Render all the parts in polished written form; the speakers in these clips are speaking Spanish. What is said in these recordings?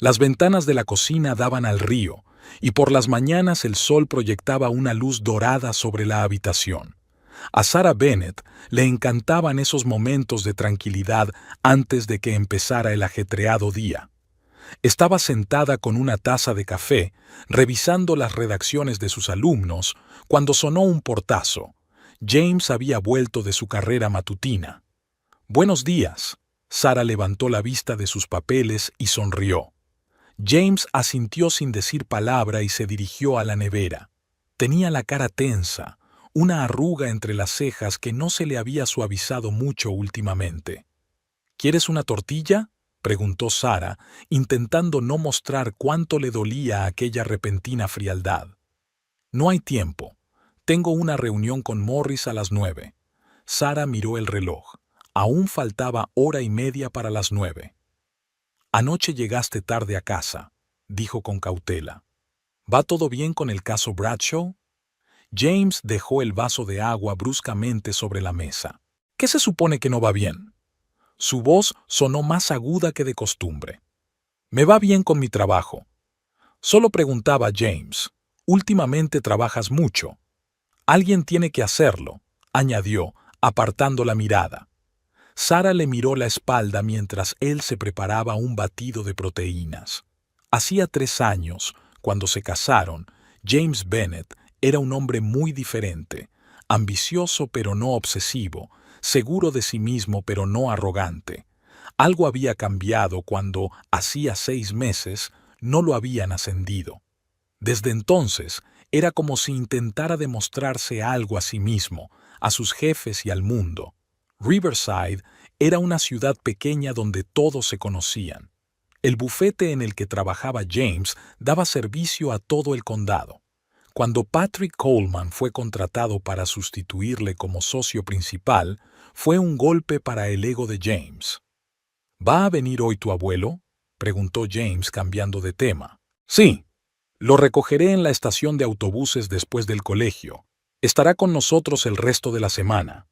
Las ventanas de la cocina daban al río, y por las mañanas el sol proyectaba una luz dorada sobre la habitación. A Sarah Bennet le encantaban esos momentos de tranquilidad antes de que empezara el ajetreado día. Estaba sentada con una taza de café, revisando las redacciones de sus alumnos, cuando sonó un portazo. James había vuelto de su carrera matutina. «Buenos días». Sarah levantó la vista de sus papeles y sonrió. James asintió sin decir palabra y se dirigió a la nevera. Tenía la cara tensa, una arruga entre las cejas que no se le había suavizado mucho últimamente. «¿Quieres una tortilla?», preguntó Sarah, intentando no mostrar cuánto le dolía aquella repentina frialdad. «No hay tiempo. Tengo una reunión con Morris a las 9». Sarah miró el reloj. Aún faltaba hora y media para las 9. «Anoche llegaste tarde a casa», dijo con cautela. «¿Va todo bien con el caso Bradshaw?». James dejó el vaso de agua bruscamente sobre la mesa. «¿Qué se supone que no va bien?». Su voz sonó más aguda que de costumbre. «Me va bien con mi trabajo». «Solo preguntaba, James. Últimamente trabajas mucho». «Alguien tiene que hacerlo», añadió, apartando la mirada. Sarah le miró la espalda mientras él se preparaba un batido de proteínas. Hacía 3 años, cuando se casaron, James Bennet era un hombre muy diferente, ambicioso pero no obsesivo, seguro de sí mismo pero no arrogante. Algo había cambiado cuando, hacía 6 meses, no lo habían ascendido. Desde entonces, era como si intentara demostrarse algo a sí mismo, a sus jefes y al mundo. Riverside era una ciudad pequeña donde todos se conocían. El bufete en el que trabajaba James daba servicio a todo el condado. Cuando Patrick Coleman fue contratado para sustituirle como socio principal, fue un golpe para el ego de James. «¿Va a venir hoy tu abuelo?», preguntó James cambiando de tema. «Sí. Lo recogeré en la estación de autobuses después del colegio. Estará con nosotros el resto de la semana.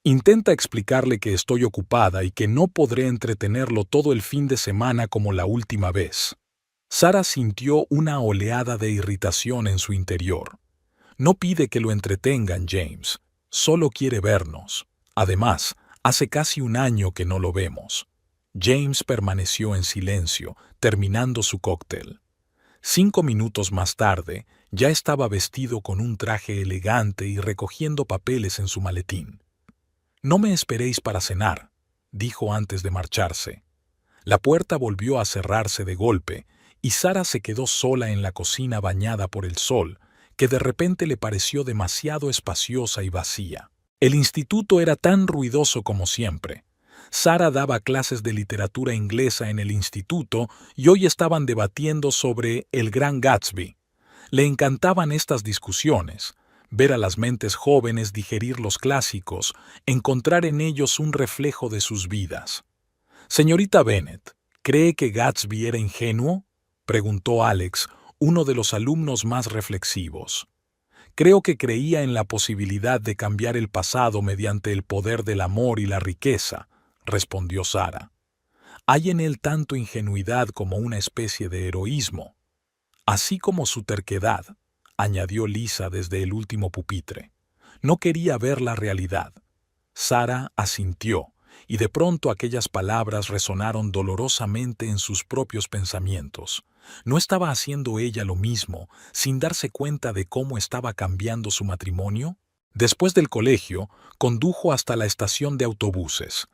Intenta explicarle que estoy ocupada y que no podré entretenerlo todo el fin de semana como la última vez». Sarah sintió una oleada de irritación en su interior. No pide que lo entretengan, James. Solo quiere vernos. Además, hace casi 1 año que no lo vemos. James permaneció en silencio, terminando su cóctel. 5 minutos más tarde, ya estaba vestido con un traje elegante y recogiendo papeles en su maletín. «No me esperéis para cenar», dijo antes de marcharse. La puerta volvió a cerrarse de golpe, y Sarah se quedó sola en la cocina bañada por el sol, que de repente le pareció demasiado espaciosa y vacía. El instituto era tan ruidoso como siempre. Sarah daba clases de literatura inglesa en el instituto y hoy estaban debatiendo sobre El Gran Gatsby. Le encantaban estas discusiones, ver a las mentes jóvenes digerir los clásicos, encontrar en ellos un reflejo de sus vidas. «Señorita Bennet, ¿cree que Gatsby era ingenuo?», preguntó Alex, uno de los alumnos más reflexivos. «Creo que creía en la posibilidad de cambiar el pasado mediante el poder del amor y la riqueza», respondió Sarah. «Hay en él tanto ingenuidad como una especie de heroísmo. Así como su terquedad», añadió Lisa desde el último pupitre. «No quería ver la realidad». Sarah asintió, y de pronto aquellas palabras resonaron dolorosamente en sus propios pensamientos. ¿No estaba haciendo ella lo mismo, sin darse cuenta de cómo estaba cambiando su matrimonio? Después del colegio, condujo hasta la estación de autobuses.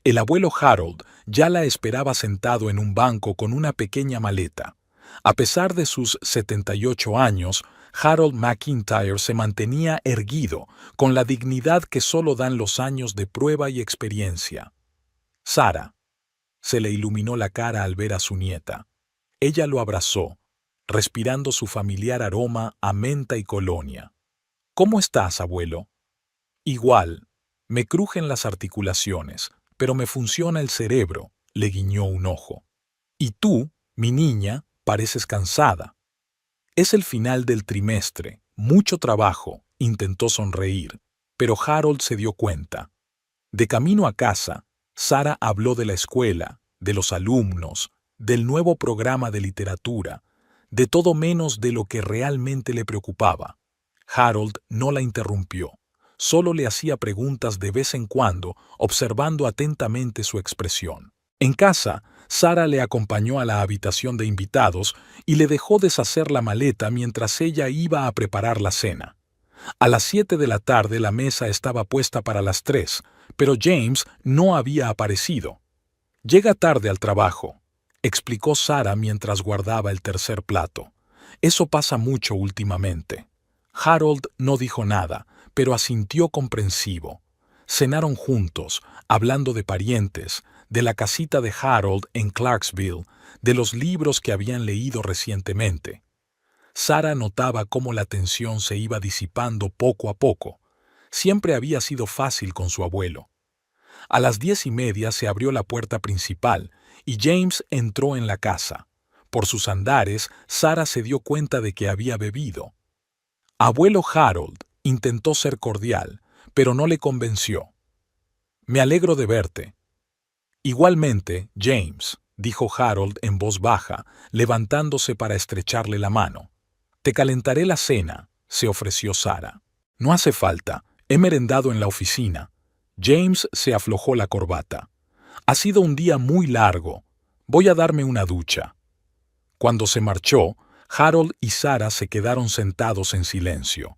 El abuelo Harold ya la esperaba sentado en un banco con una pequeña maleta. A pesar de sus 78 años, Harold McIntyre se mantenía erguido, con la dignidad que solo dan los años de prueba y experiencia. «Sarah». Se le iluminó la cara al ver a su nieta. Ella lo abrazó, respirando su familiar aroma a menta y colonia. «¿Cómo estás, abuelo?». «Igual. Me crujen las articulaciones, pero me funciona el cerebro», le guiñó un ojo. «Y tú, mi niña, pareces cansada». «Es el final del trimestre, mucho trabajo», intentó sonreír, pero Harold se dio cuenta. De camino a casa, Sarah habló de la escuela, de los alumnos, del nuevo programa de literatura, de todo menos de lo que realmente le preocupaba. Harold no la interrumpió. Solo le hacía preguntas de vez en cuando, observando atentamente su expresión. En casa, Sara le acompañó a la habitación de invitados y le dejó deshacer la maleta mientras ella iba a preparar la cena. A las 7 de la tarde la mesa estaba puesta para las 3, pero James no había aparecido. «Llega tarde al trabajo», explicó Sara mientras guardaba el tercer plato. «Eso pasa mucho últimamente». Harold no dijo nada, pero asintió comprensivo. Cenaron juntos, hablando de parientes, de la casita de Harold en Clarksville, de los libros que habían leído recientemente. Sara notaba cómo la tensión se iba disipando poco a poco. Siempre había sido fácil con su abuelo. A las 10:30 se abrió la puerta principal y James entró en la casa. Por sus andares, Sara se dio cuenta de que había bebido. Abuelo Harold intentó ser cordial, pero no le convenció. «Me alegro de verte». «Igualmente, James», dijo Harold en voz baja, levantándose para estrecharle la mano. «Te calentaré la cena», se ofreció Sara. «No hace falta, he merendado en la oficina». James se aflojó la corbata. «Ha sido un día muy largo. Voy a darme una ducha». Cuando se marchó, Harold y Sara se quedaron sentados en silencio.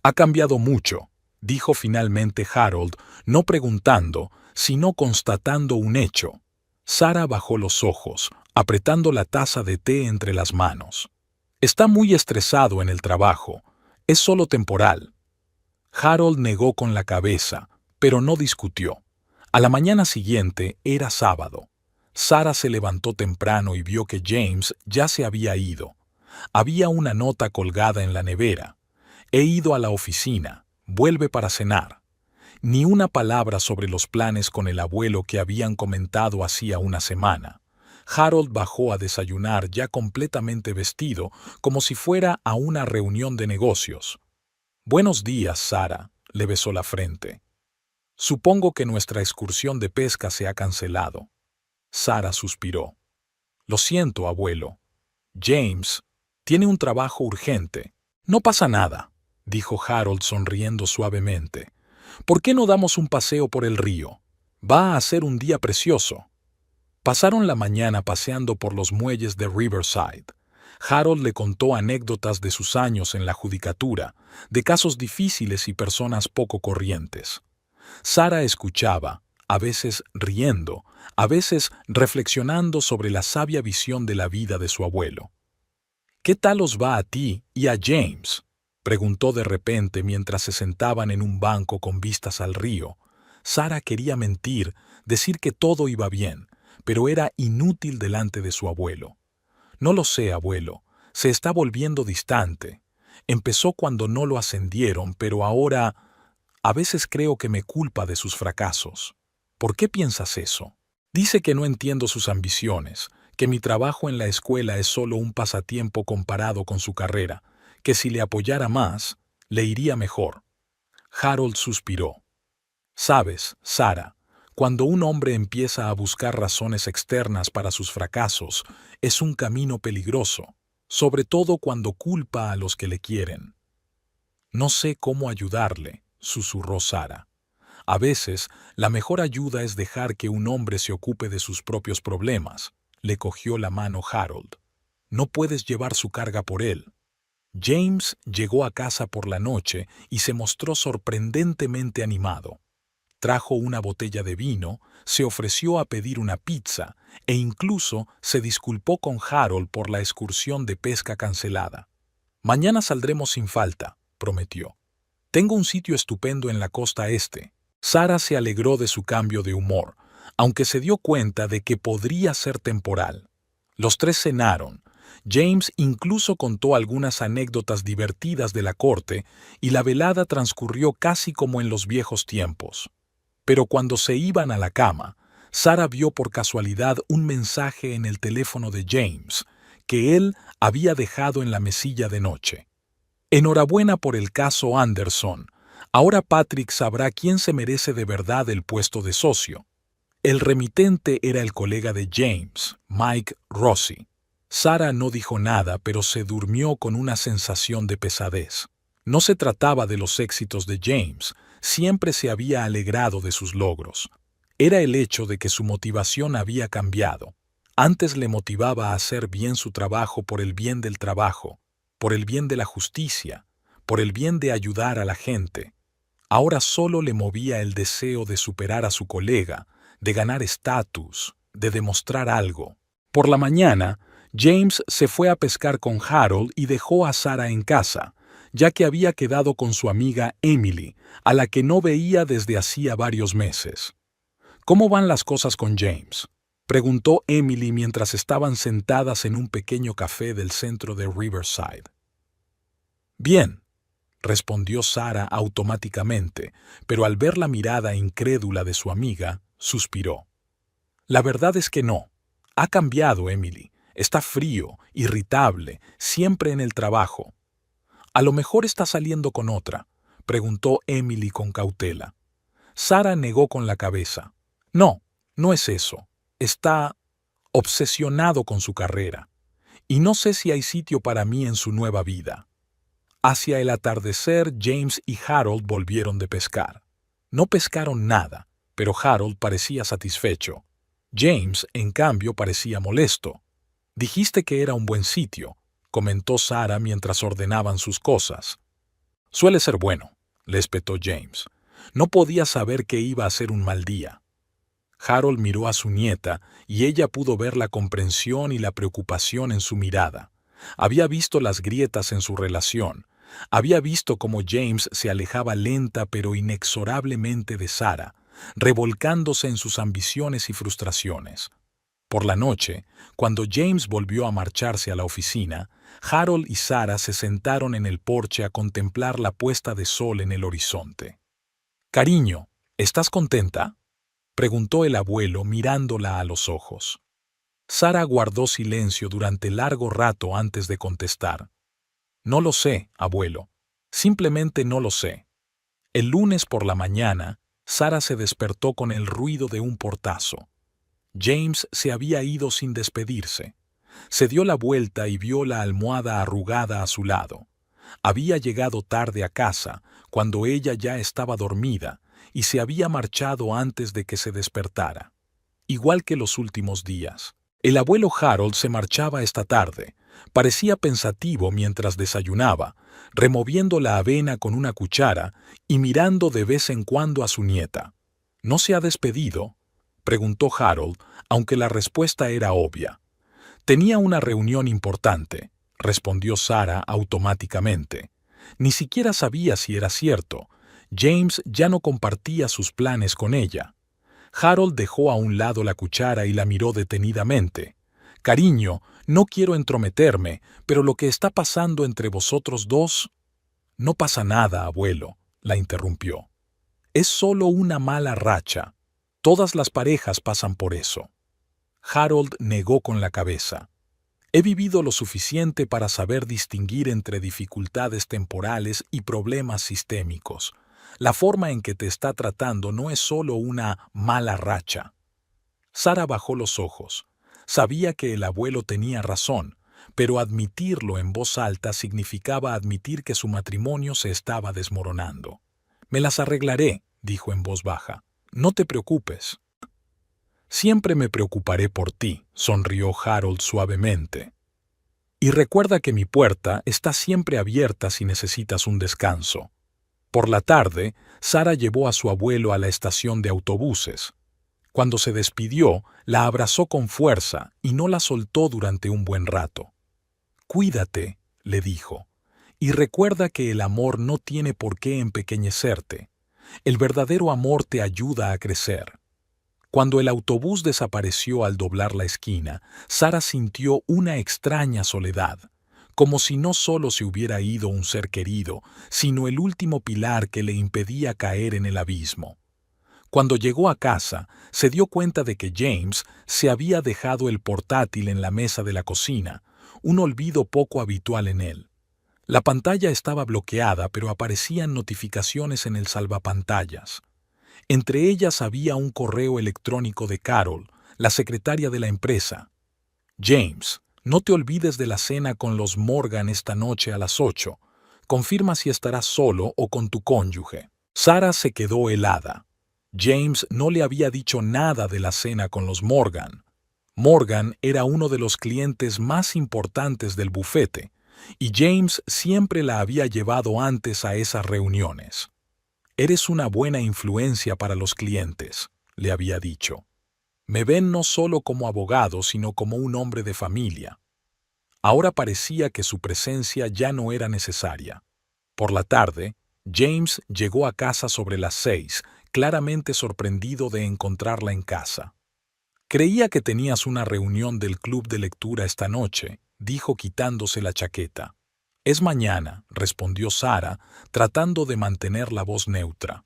«Ha cambiado mucho», dijo finalmente Harold, no preguntando, sino constatando un hecho. Sara bajó los ojos, apretando la taza de té entre las manos. «Está muy estresado en el trabajo. Es solo temporal». Harold negó con la cabeza, pero no discutió. A la mañana siguiente era sábado. Sara se levantó temprano y vio que James ya se había ido. Había una nota colgada en la nevera. «He ido a la oficina. Vuelve para cenar». Ni una palabra sobre los planes con el abuelo que habían comentado hacía una semana. Harold bajó a desayunar ya completamente vestido, como si fuera a una reunión de negocios. «Buenos días, Sara», le besó la frente. «Supongo que nuestra excursión de pesca se ha cancelado». Sara suspiró. «Lo siento, abuelo. James tiene un trabajo urgente». «No pasa nada», dijo Harold sonriendo suavemente. «¿Por qué no damos un paseo por el río? Va a ser un día precioso». Pasaron la mañana paseando por los muelles de Riverside. Harold le contó anécdotas de sus años en la judicatura, de casos difíciles y personas poco corrientes. Sara escuchaba, a veces riendo, a veces reflexionando sobre la sabia visión de la vida de su abuelo. «¿Qué tal os va a ti y a James?», preguntó de repente mientras se sentaban en un banco con vistas al río. Sara quería mentir, decir que todo iba bien, pero era inútil delante de su abuelo. «No lo sé, abuelo. Se está volviendo distante. Empezó cuando no lo ascendieron, pero ahora a veces creo que me culpa de sus fracasos». «¿Por qué piensas eso?» «Dice que no entiendo sus ambiciones, que mi trabajo en la escuela es solo un pasatiempo comparado con su carrera, que si le apoyara más, le iría mejor». Harold suspiró. «Sabes, Sara, cuando un hombre empieza a buscar razones externas para sus fracasos, es un camino peligroso, sobre todo cuando culpa a los que le quieren». «No sé cómo ayudarle», susurró Sara. «A veces, la mejor ayuda es dejar que un hombre se ocupe de sus propios problemas», le cogió la mano Harold. «No puedes llevar su carga por él». James llegó a casa por la noche y se mostró sorprendentemente animado. Trajo una botella de vino, se ofreció a pedir una pizza e incluso se disculpó con Harold por la excursión de pesca cancelada. «Mañana saldremos sin falta», prometió. «Tengo un sitio estupendo en la costa este». Sara se alegró de su cambio de humor, aunque se dio cuenta de que podría ser temporal. Los tres cenaron. James incluso contó algunas anécdotas divertidas de la corte y la velada transcurrió casi como en los viejos tiempos. Pero cuando se iban a la cama, Sara vio por casualidad un mensaje en el teléfono de James, que él había dejado en la mesilla de noche. «Enhorabuena por el caso Anderson. Ahora Patrick sabrá quién se merece de verdad el puesto de socio». El remitente era el colega de James, Mike Rossi. Sarah no dijo nada, pero se durmió con una sensación de pesadez. No se trataba de los éxitos de James, siempre se había alegrado de sus logros. Era el hecho de que su motivación había cambiado. Antes le motivaba a hacer bien su trabajo por el bien del trabajo, por el bien de la justicia, por el bien de ayudar a la gente. Ahora solo le movía el deseo de superar a su colega, de ganar estatus, de demostrar algo. Por la mañana, James se fue a pescar con Harold y dejó a Sarah en casa, ya que había quedado con su amiga Emily, a la que no veía desde hacía varios meses. ¿Cómo van las cosas con James?, preguntó Emily mientras estaban sentadas en un pequeño café del centro de Riverside. Bien, respondió Sarah automáticamente, pero al ver la mirada incrédula de su amiga, suspiró. La verdad es que no. Ha cambiado, Emily. Está frío, irritable, siempre en el trabajo. ¿A lo mejor está saliendo con otra?, preguntó Emily con cautela. Sarah negó con la cabeza. No, no es eso. Está obsesionado con su carrera. Y no sé si hay sitio para mí en su nueva vida. Hacia el atardecer, James y Harold volvieron de pescar. No pescaron nada, pero Harold parecía satisfecho. James, en cambio, parecía molesto. Dijiste que era un buen sitio, comentó Sarah mientras ordenaban sus cosas. Suele ser bueno, le espetó James. No podía saber que iba a ser un mal día. Harold miró a su nieta y ella pudo ver la comprensión y la preocupación en su mirada. Había visto las grietas en su relación. Había visto cómo James se alejaba lenta pero inexorablemente de Sarah, revolcándose en sus ambiciones y frustraciones. Por la noche, cuando James volvió a marcharse a la oficina, Harold y Sarah se sentaron en el porche a contemplar la puesta de sol en el horizonte. «Cariño, ¿estás contenta?», preguntó el abuelo mirándola a los ojos. Sarah guardó silencio durante largo rato antes de contestar. «No lo sé, abuelo. Simplemente no lo sé». El lunes por la mañana, Sarah se despertó con el ruido de un portazo. James se había ido sin despedirse. Se dio la vuelta y vio la almohada arrugada a su lado. Había llegado tarde a casa, cuando ella ya estaba dormida, y se había marchado antes de que se despertara. Igual que los últimos días. El abuelo Harold se marchaba esta tarde. Parecía pensativo mientras desayunaba, removiendo la avena con una cuchara y mirando de vez en cuando a su nieta. «¿No se ha despedido?», preguntó Harold, aunque la respuesta era obvia. «Tenía una reunión importante», respondió Sarah automáticamente. Ni siquiera sabía si era cierto. James ya no compartía sus planes con ella. Harold dejó a un lado la cuchara y la miró detenidamente. «Cariño, no quiero entrometerme, pero lo que está pasando entre vosotros dos...» «No pasa nada, abuelo», la interrumpió. «Es solo una mala racha. Todas las parejas pasan por eso». Harold negó con la cabeza. «He vivido lo suficiente para saber distinguir entre dificultades temporales y problemas sistémicos. La forma en que te está tratando no es solo una mala racha». Sarah bajó los ojos. Sabía que el abuelo tenía razón, pero admitirlo en voz alta significaba admitir que su matrimonio se estaba desmoronando. «Me las arreglaré», dijo en voz baja. «No te preocupes». «Siempre me preocuparé por ti», sonrió Harold suavemente. «Y recuerda que mi puerta está siempre abierta si necesitas un descanso». Por la tarde, Sarah llevó a su abuelo a la estación de autobuses. Cuando se despidió, la abrazó con fuerza y no la soltó durante un buen rato. «Cuídate», le dijo, «y recuerda que el amor no tiene por qué empequeñecerte. El verdadero amor te ayuda a crecer». Cuando el autobús desapareció al doblar la esquina, Sarah sintió una extraña soledad, como si no solo se hubiera ido un ser querido, sino el último pilar que le impedía caer en el abismo. Cuando llegó a casa, se dio cuenta de que James se había dejado el portátil en la mesa de la cocina, un olvido poco habitual en él. La pantalla estaba bloqueada, pero aparecían notificaciones en el salvapantallas. Entre ellas había un correo electrónico de Carol, la secretaria de la empresa. James, no te olvides de la cena con los Morgan esta noche a las 8. Confirma si estarás solo o con tu cónyuge. Sarah se quedó helada. James no le había dicho nada de la cena con los Morgan. Morgan era uno de los clientes más importantes del bufete, y James siempre la había llevado antes a esas reuniones. Eres una buena influencia para los clientes, le había dicho. Me ven no solo como abogado, sino como un hombre de familia. Ahora parecía que su presencia ya no era necesaria. Por la tarde, James llegó a casa sobre las 6, claramente sorprendido de encontrarla en casa. Creía que tenías una reunión del club de lectura esta noche, dijo quitándose la chaqueta. Es mañana, respondió Sarah, tratando de mantener la voz neutra.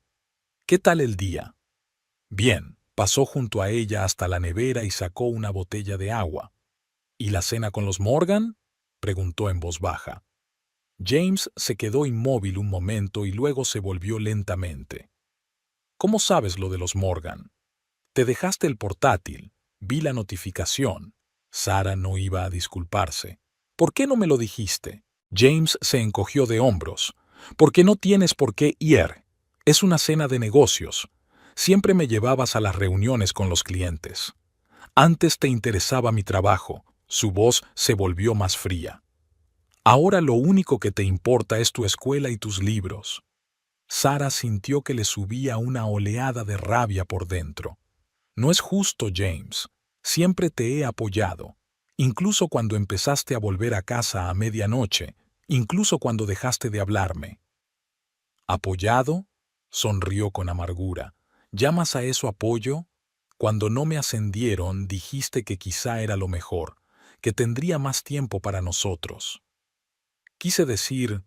¿Qué tal el día? Bien. Pasó junto a ella hasta la nevera y sacó una botella de agua. ¿Y la cena con los Morgan? Preguntó en voz baja. James se quedó inmóvil un momento y luego se volvió lentamente. ¿Cómo sabes lo de los Morgan? Te dejaste el portátil. Vi la notificación. Sarah no iba a disculparse. ¿Por qué no me lo dijiste? James se encogió de hombros. Porque no tienes por qué ir. Es una cena de negocios. Siempre me llevabas a las reuniones con los clientes. Antes te interesaba mi trabajo. Su voz se volvió más fría. Ahora lo único que te importa es tu escuela y tus libros. Sarah sintió que le subía una oleada de rabia por dentro. No es justo, James. Siempre te he apoyado. Incluso cuando empezaste a volver a casa a medianoche. Incluso cuando dejaste de hablarme. ¿Apoyado? Sonrió con amargura. ¿Llamas a eso apoyo? Cuando no me ascendieron, dijiste que quizá era lo mejor, que tendría más tiempo para nosotros. Quise decir,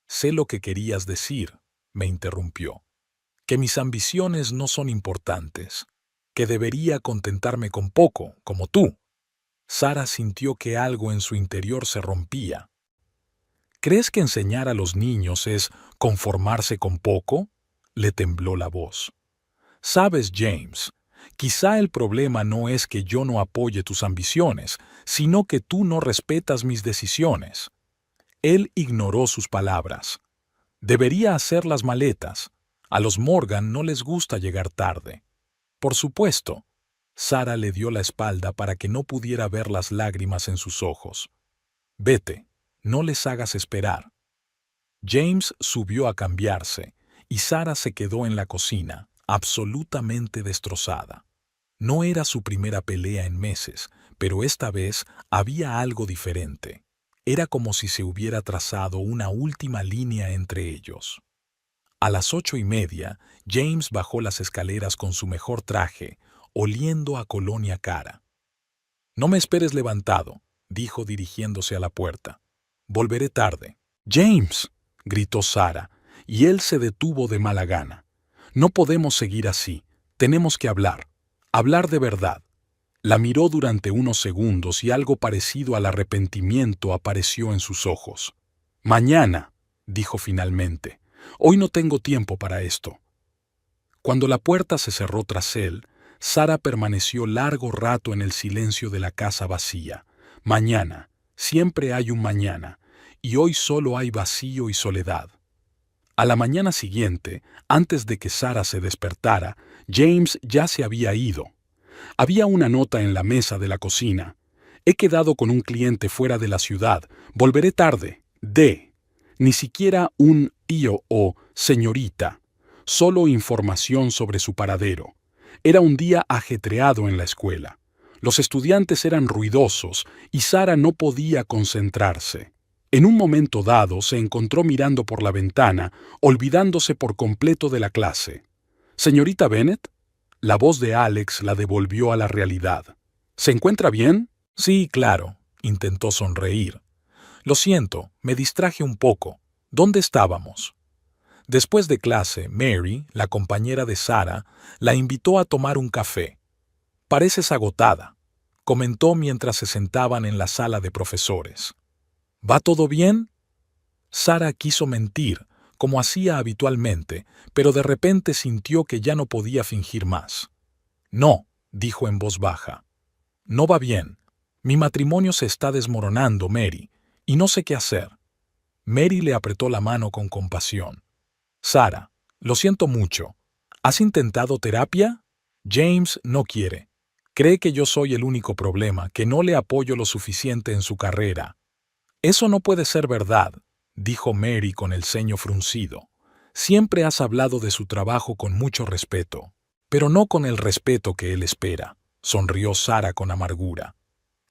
sé lo que querías decir, me interrumpió, que mis ambiciones no son importantes, que debería contentarme con poco, como tú. Sarah sintió que algo en su interior se rompía. ¿Crees que enseñar a los niños es conformarse con poco? Le tembló la voz. Sabes, James, quizá el problema no es que yo no apoye tus ambiciones, sino que tú no respetas mis decisiones. Él ignoró sus palabras. Debería hacer las maletas. A los Morgan no les gusta llegar tarde. Por supuesto. Sarah le dio la espalda para que no pudiera ver las lágrimas en sus ojos. Vete, no les hagas esperar. James subió a cambiarse, y Sarah se quedó en la cocina, absolutamente destrozada. No era su primera pelea en meses, pero esta vez había algo diferente. Era como si se hubiera trazado una última línea entre ellos. A las 8:30, James bajó las escaleras con su mejor traje, oliendo a colonia cara. No me esperes levantado, dijo dirigiéndose a la puerta. Volveré tarde. James, gritó Sarah, y él se detuvo de mala gana. No podemos seguir así. Tenemos que hablar. Hablar de verdad. La miró durante unos segundos y algo parecido al arrepentimiento apareció en sus ojos. Mañana, dijo finalmente. Hoy no tengo tiempo para esto. Cuando la puerta se cerró tras él, Sarah permaneció largo rato en el silencio de la casa vacía. Mañana, siempre hay un mañana, y hoy solo hay vacío y soledad. A la mañana siguiente, antes de que Sarah se despertara, James ya se había ido. Había una nota en la mesa de la cocina. He quedado con un cliente fuera de la ciudad. Volveré tarde. Ni siquiera un tío o señorita. Solo información sobre su paradero. Era un día ajetreado en la escuela. Los estudiantes eran ruidosos y Sarah no podía concentrarse. En un momento dado se encontró mirando por la ventana, olvidándose por completo de la clase. «¿Señorita Bennet?» La voz de Alex la devolvió a la realidad. «¿Se encuentra bien?» «Sí, claro», intentó sonreír. «Lo siento, me distraje un poco. ¿Dónde estábamos?» Después de clase, Mary, la compañera de Sarah, la invitó a tomar un café. «Pareces agotada», comentó mientras se sentaban en la sala de profesores. ¿Va todo bien? Sarah quiso mentir, como hacía habitualmente, pero de repente sintió que ya no podía fingir más. «No», dijo en voz baja. «No va bien. Mi matrimonio se está desmoronando, Mary, y no sé qué hacer». Mary le apretó la mano con compasión. «Sara, lo siento mucho. ¿Has intentado terapia?» «James no quiere. Cree que yo soy el único problema, que no le apoyo lo suficiente en su carrera». «Eso no puede ser verdad», dijo Mary con el ceño fruncido. «Siempre has hablado de su trabajo con mucho respeto, pero no con el respeto que él espera», sonrió Sara con amargura.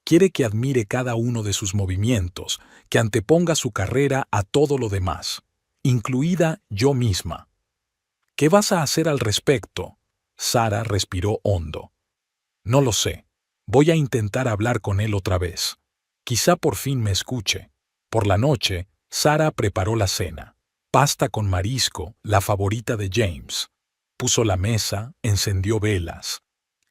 «Quiere que admire cada uno de sus movimientos, que anteponga su carrera a todo lo demás, incluida yo misma». «¿Qué vas a hacer al respecto?» Sara respiró hondo. «No lo sé. Voy a intentar hablar con él otra vez. Quizá por fin me escuche». Por la noche, Sara preparó la cena. Pasta con marisco, la favorita de James. Puso la mesa, encendió velas.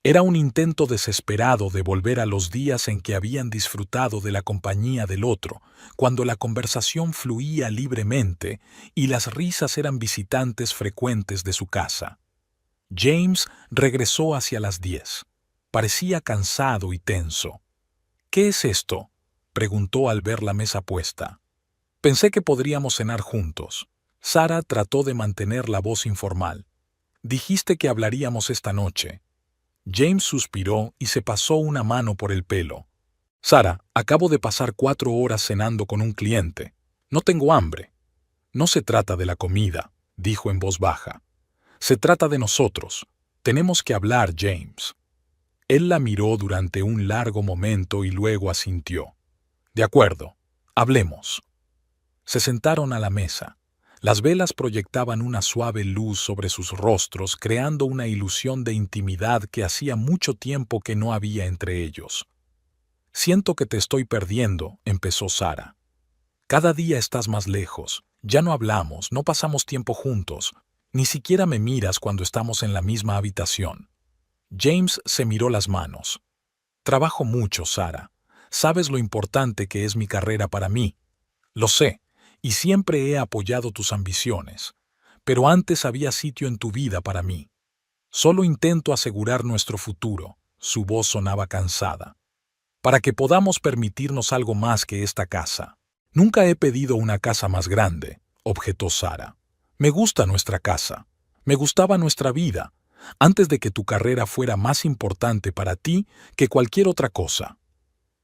Era un intento desesperado de volver a los días en que habían disfrutado de la compañía del otro, cuando la conversación fluía libremente y las risas eran visitantes frecuentes de su casa. James regresó hacia las 10. Parecía cansado y tenso. «¿Qué es esto?», preguntó al ver la mesa puesta. «Pensé que podríamos cenar juntos». Sara trató de mantener la voz informal. «Dijiste que hablaríamos esta noche». James suspiró y se pasó una mano por el pelo. «Sara, acabo de pasar 4 horas cenando con un cliente. No tengo hambre». «No se trata de la comida», dijo en voz baja. «Se trata de nosotros. Tenemos que hablar, James». Él la miró durante un largo momento y luego asintió. «De acuerdo, hablemos». Se sentaron a la mesa. Las velas proyectaban una suave luz sobre sus rostros, creando una ilusión de intimidad que hacía mucho tiempo que no había entre ellos. «Siento que te estoy perdiendo», empezó Sara. «Cada día estás más lejos. Ya no hablamos, no pasamos tiempo juntos. Ni siquiera me miras cuando estamos en la misma habitación». James se miró las manos. «Trabajo mucho, Sara. Sabes lo importante que es mi carrera para mí. Lo sé, y siempre he apoyado tus ambiciones. Pero antes había sitio en tu vida para mí. Solo intento asegurar nuestro futuro», su voz sonaba cansada, «para que podamos permitirnos algo más que esta casa». «Nunca he pedido una casa más grande», objetó Sara. «Me gusta nuestra casa. Me gustaba nuestra vida, antes de que tu carrera fuera más importante para ti que cualquier otra cosa».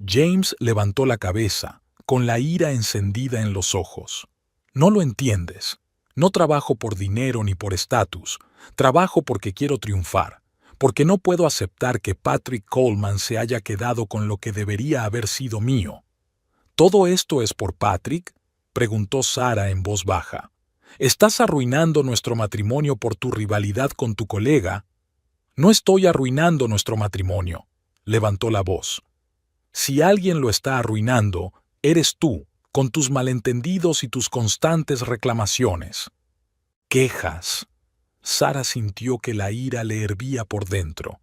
James levantó la cabeza, con la ira encendida en los ojos. «No lo entiendes. No trabajo por dinero ni por estatus. Trabajo porque quiero triunfar, porque no puedo aceptar que Patrick Coleman se haya quedado con lo que debería haber sido mío». «¿Todo esto es por Patrick?», preguntó Sara en voz baja. «¿Estás arruinando nuestro matrimonio por tu rivalidad con tu colega?» «No estoy arruinando nuestro matrimonio», levantó la voz. «Si alguien lo está arruinando, eres tú, con tus malentendidos y tus constantes reclamaciones». «Quejas». Sara sintió que la ira le hervía por dentro.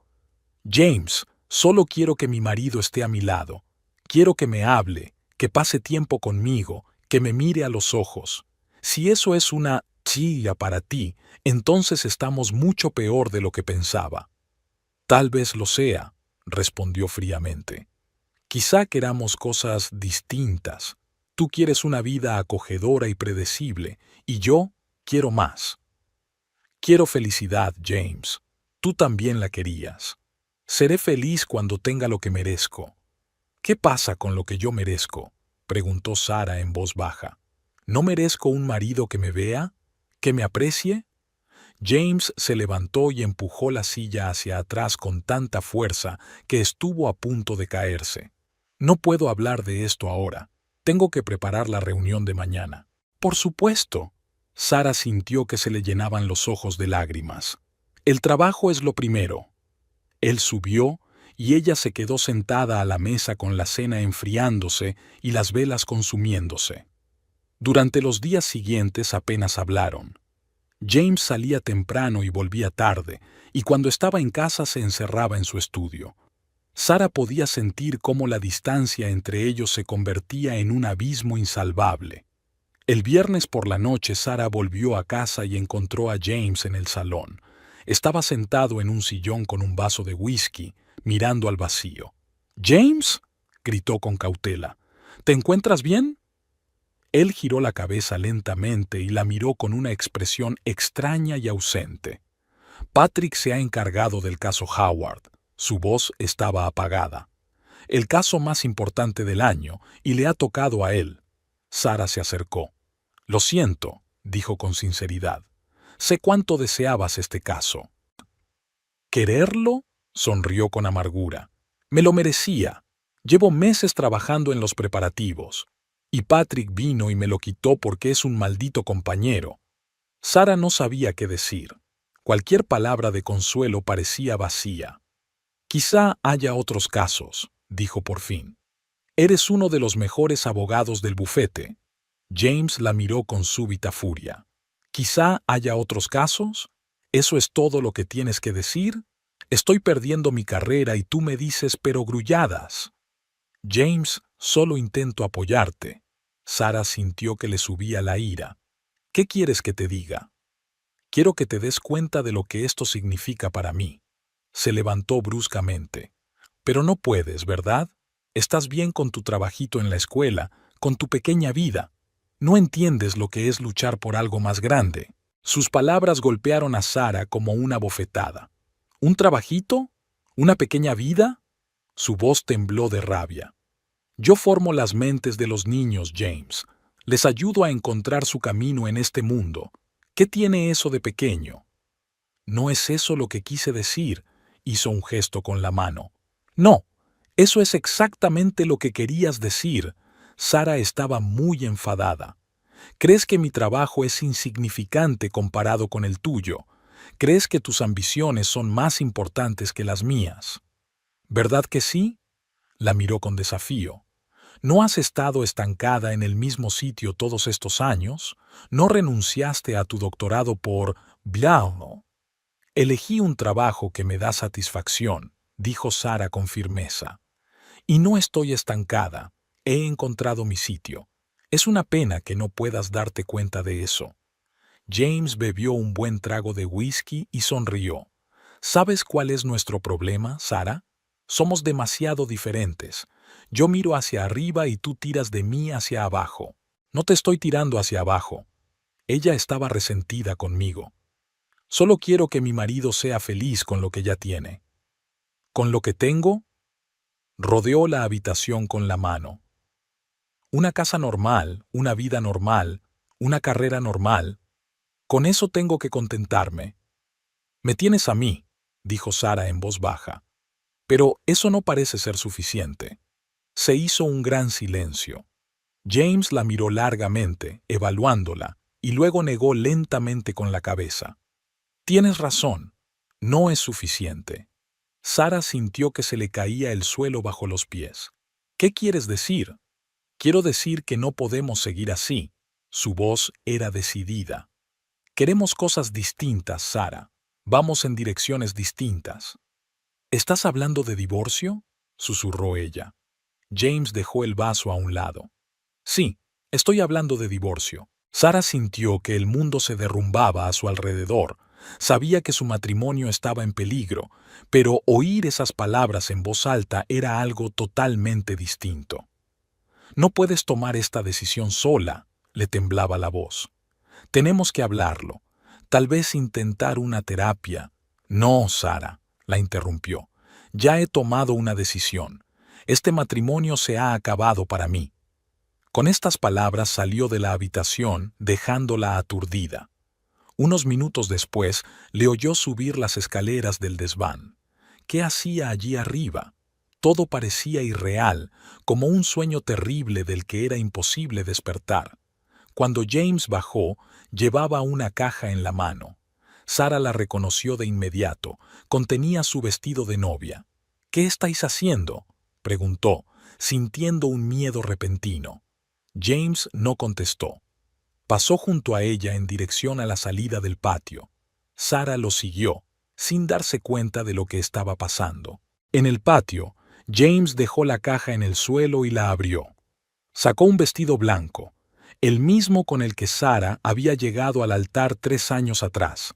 «James, solo quiero que mi marido esté a mi lado. Quiero que me hable, que pase tiempo conmigo, que me mire a los ojos. Si eso es una chilla para ti, entonces estamos mucho peor de lo que pensaba». «Tal vez lo sea», respondió fríamente. «Quizá queramos cosas distintas. Tú quieres una vida acogedora y predecible, y yo quiero más. Quiero felicidad, James. Tú también la querías. Seré feliz cuando tenga lo que merezco». «¿Qué pasa con lo que yo merezco?», preguntó Sara en voz baja. «¿No merezco un marido que me vea? ¿Que me aprecie?». James se levantó y empujó la silla hacia atrás con tanta fuerza que estuvo a punto de caerse. «No puedo hablar de esto ahora. Tengo que preparar la reunión de mañana». «Por supuesto». Sara sintió que se le llenaban los ojos de lágrimas. «El trabajo es lo primero». Él subió y ella se quedó sentada a la mesa con la cena enfriándose y las velas consumiéndose. Durante los días siguientes apenas hablaron. James salía temprano y volvía tarde, y cuando estaba en casa se encerraba en su estudio. Sara podía sentir cómo la distancia entre ellos se convertía en un abismo insalvable. El viernes por la noche Sara volvió a casa y encontró a James en el salón. Estaba sentado en un sillón con un vaso de whisky, mirando al vacío. «¿James?», gritó con cautela. «¿Te encuentras bien?». Él giró la cabeza lentamente y la miró con una expresión extraña y ausente. «Patrick se ha encargado del caso Howard». Su voz estaba apagada. «El caso más importante del año, y le ha tocado a él». Sara se acercó. «Lo siento», dijo con sinceridad. «Sé cuánto deseabas este caso». «¿Quererlo?», sonrió con amargura. «Me lo merecía. Llevo meses trabajando en los preparativos. Y Patrick vino y me lo quitó porque es un maldito compañero». Sara no sabía qué decir. Cualquier palabra de consuelo parecía vacía. «Quizá haya otros casos», dijo por fin. «Eres uno de los mejores abogados del bufete». James la miró con súbita furia. «¿Quizá haya otros casos? ¿Eso es todo lo que tienes que decir? Estoy perdiendo mi carrera y tú me dices perogrulladas». «James, solo intento apoyarte». Sara sintió que le subía la ira. «¿Qué quieres que te diga?». «Quiero que te des cuenta de lo que esto significa para mí». Se levantó bruscamente. «Pero no puedes, ¿verdad? Estás bien con tu trabajito en la escuela, con tu pequeña vida. No entiendes lo que es luchar por algo más grande». Sus palabras golpearon a Sara como una bofetada. «¿Un trabajito? ¿Una pequeña vida?». Su voz tembló de rabia. «Yo formo las mentes de los niños, James. Les ayudo a encontrar su camino en este mundo. ¿Qué tiene eso de pequeño?». «No es eso lo que quise decir», hizo un gesto con la mano. «No, eso es exactamente lo que querías decir». Sara estaba muy enfadada. «¿Crees que mi trabajo es insignificante comparado con el tuyo? ¿Crees que tus ambiciones son más importantes que las mías?». «¿Verdad que sí?». La miró con desafío. «¿No has estado estancada en el mismo sitio todos estos años? ¿No renunciaste a tu doctorado por bla?». «Elegí un trabajo que me da satisfacción», dijo Sara con firmeza. «Y no estoy estancada. He encontrado mi sitio. Es una pena que no puedas darte cuenta de eso». James bebió un buen trago de whisky y sonrió. «¿Sabes cuál es nuestro problema, Sara? Somos demasiado diferentes. Yo miro hacia arriba y tú tiras de mí hacia abajo». «No te estoy tirando hacia abajo». Ella estaba resentida conmigo. «Solo quiero que mi marido sea feliz con lo que ya tiene». «¿Con lo que tengo?». Rodeó la habitación con la mano. «Una casa normal, una vida normal, una carrera normal. Con eso tengo que contentarme». «Me tienes a mí», dijo Sara en voz baja. «Pero eso no parece ser suficiente». Se hizo un gran silencio. James la miró largamente, evaluándola, y luego negó lentamente con la cabeza. «Tienes razón. No es suficiente». Sara sintió que se le caía el suelo bajo los pies. «¿Qué quieres decir?». «Quiero decir que no podemos seguir así». Su voz era decidida. «Queremos cosas distintas, Sara. Vamos en direcciones distintas». «¿Estás hablando de divorcio?», susurró ella. James dejó el vaso a un lado. «Sí, estoy hablando de divorcio». Sara sintió que el mundo se derrumbaba a su alrededor. Sabía que su matrimonio estaba en peligro, pero oír esas palabras en voz alta era algo totalmente distinto. «No puedes tomar esta decisión sola», le temblaba la voz. «Tenemos que hablarlo. Tal vez intentar una terapia». «No, Sara», la interrumpió. «Ya he tomado una decisión. Este matrimonio se ha acabado para mí». Con estas palabras salió de la habitación, dejándola aturdida. Unos minutos después, le oyó subir las escaleras del desván. ¿Qué hacía allí arriba? Todo parecía irreal, como un sueño terrible del que era imposible despertar. Cuando James bajó, llevaba una caja en la mano. Sara la reconoció de inmediato. Contenía su vestido de novia. «¿Qué estáis haciendo?», preguntó, sintiendo un miedo repentino. James no contestó. Pasó junto a ella en dirección a la salida del patio. Sara lo siguió, sin darse cuenta de lo que estaba pasando. En el patio, James dejó la caja en el suelo y la abrió. Sacó un vestido blanco. el mismo con el que Sara había llegado al altar 3 años atrás.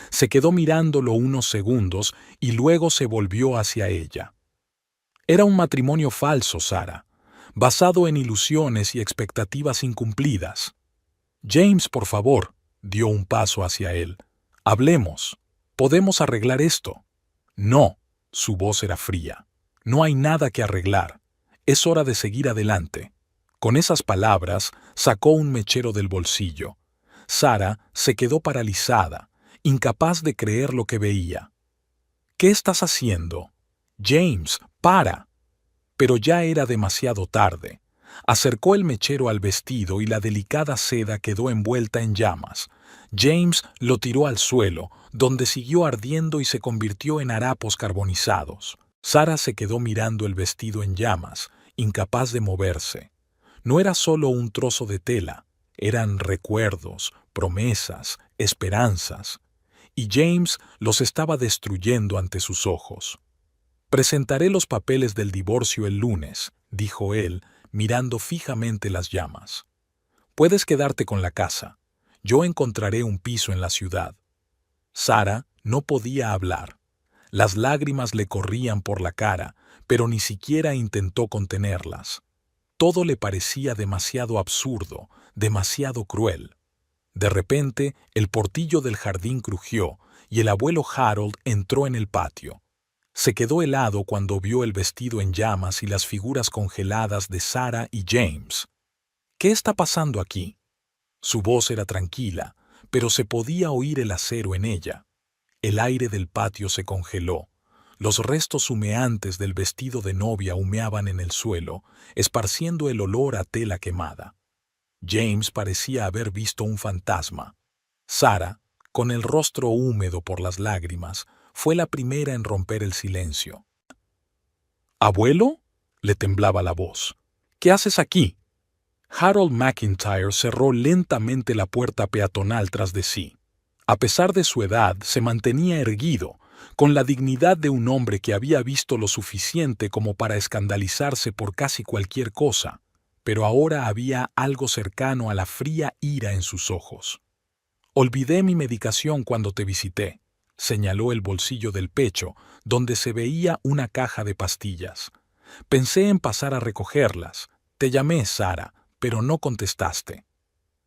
Se quedó mirándolo unos segundos y luego se volvió hacia ella. Era un matrimonio falso, Sara, basado en ilusiones y expectativas incumplidas. James, por favor, dio un paso hacia él. Hablemos. ¿Podemos arreglar esto? No, su voz era fría. No hay nada que arreglar. Es hora de seguir adelante. Con esas palabras, sacó un mechero del bolsillo. Sara se quedó paralizada, incapaz de creer lo que veía. ¿Qué estás haciendo? James, para. Pero ya era demasiado tarde. Acercó el mechero al vestido y la delicada seda quedó envuelta en llamas. James lo tiró al suelo, donde siguió ardiendo y se convirtió en harapos carbonizados. Sara se quedó mirando el vestido en llamas, incapaz de moverse. No era solo un trozo de tela, eran recuerdos, promesas, esperanzas. Y James los estaba destruyendo ante sus ojos. «Presentaré los papeles del divorcio el lunes», dijo él, mirando fijamente las llamas. «Puedes quedarte con la casa. Yo encontraré un piso en la ciudad». Sara no podía hablar. Las lágrimas le corrían por la cara, pero ni siquiera intentó contenerlas. Todo le parecía demasiado absurdo, demasiado cruel. De repente, el portillo del jardín crujió y el abuelo Harold entró en el patio. Se quedó helado cuando vio el vestido en llamas y las figuras congeladas de Sara y James. «¿Qué está pasando aquí?» Su voz era tranquila, pero se podía oír el acero en ella. El aire del patio se congeló. Los restos humeantes del vestido de novia humeaban en el suelo, esparciendo el olor a tela quemada. James parecía haber visto un fantasma. Sara, con el rostro húmedo por las lágrimas, fue la primera en romper el silencio. «¿Abuelo?» le temblaba la voz. «¿Qué haces aquí?» Harold McIntyre cerró lentamente la puerta peatonal tras de sí. A pesar de su edad, se mantenía erguido, con la dignidad de un hombre que había visto lo suficiente como para escandalizarse por casi cualquier cosa, pero ahora había algo cercano a la fría ira en sus ojos. «Olvidé mi medicación cuando te visité», señaló el bolsillo del pecho, donde se veía una caja de pastillas. «Pensé en pasar a recogerlas. Te llamé, Sara, pero no contestaste».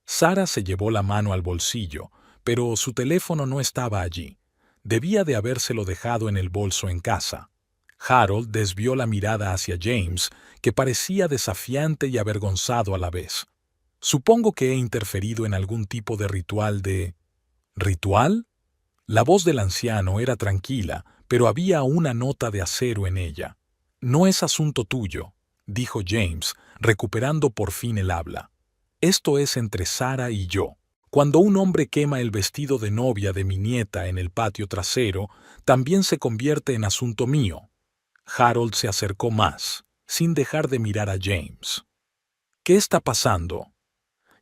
Sara se llevó la mano al bolsillo, pero su teléfono no estaba allí. Debía de habérselo dejado en el bolso en casa. Harold desvió la mirada hacia James, que parecía desafiante y avergonzado a la vez. «Supongo que he interferido en algún tipo de ritual de...» ¿Ritual? La voz del anciano era tranquila, pero había una nota de acero en ella. «No es asunto tuyo», dijo James, recuperando por fin el habla. «Esto es entre Sara y yo. Cuando un hombre quema el vestido de novia de mi nieta en el patio trasero, también se convierte en asunto mío». Harold se acercó más, sin dejar de mirar a James. «¿Qué está pasando?»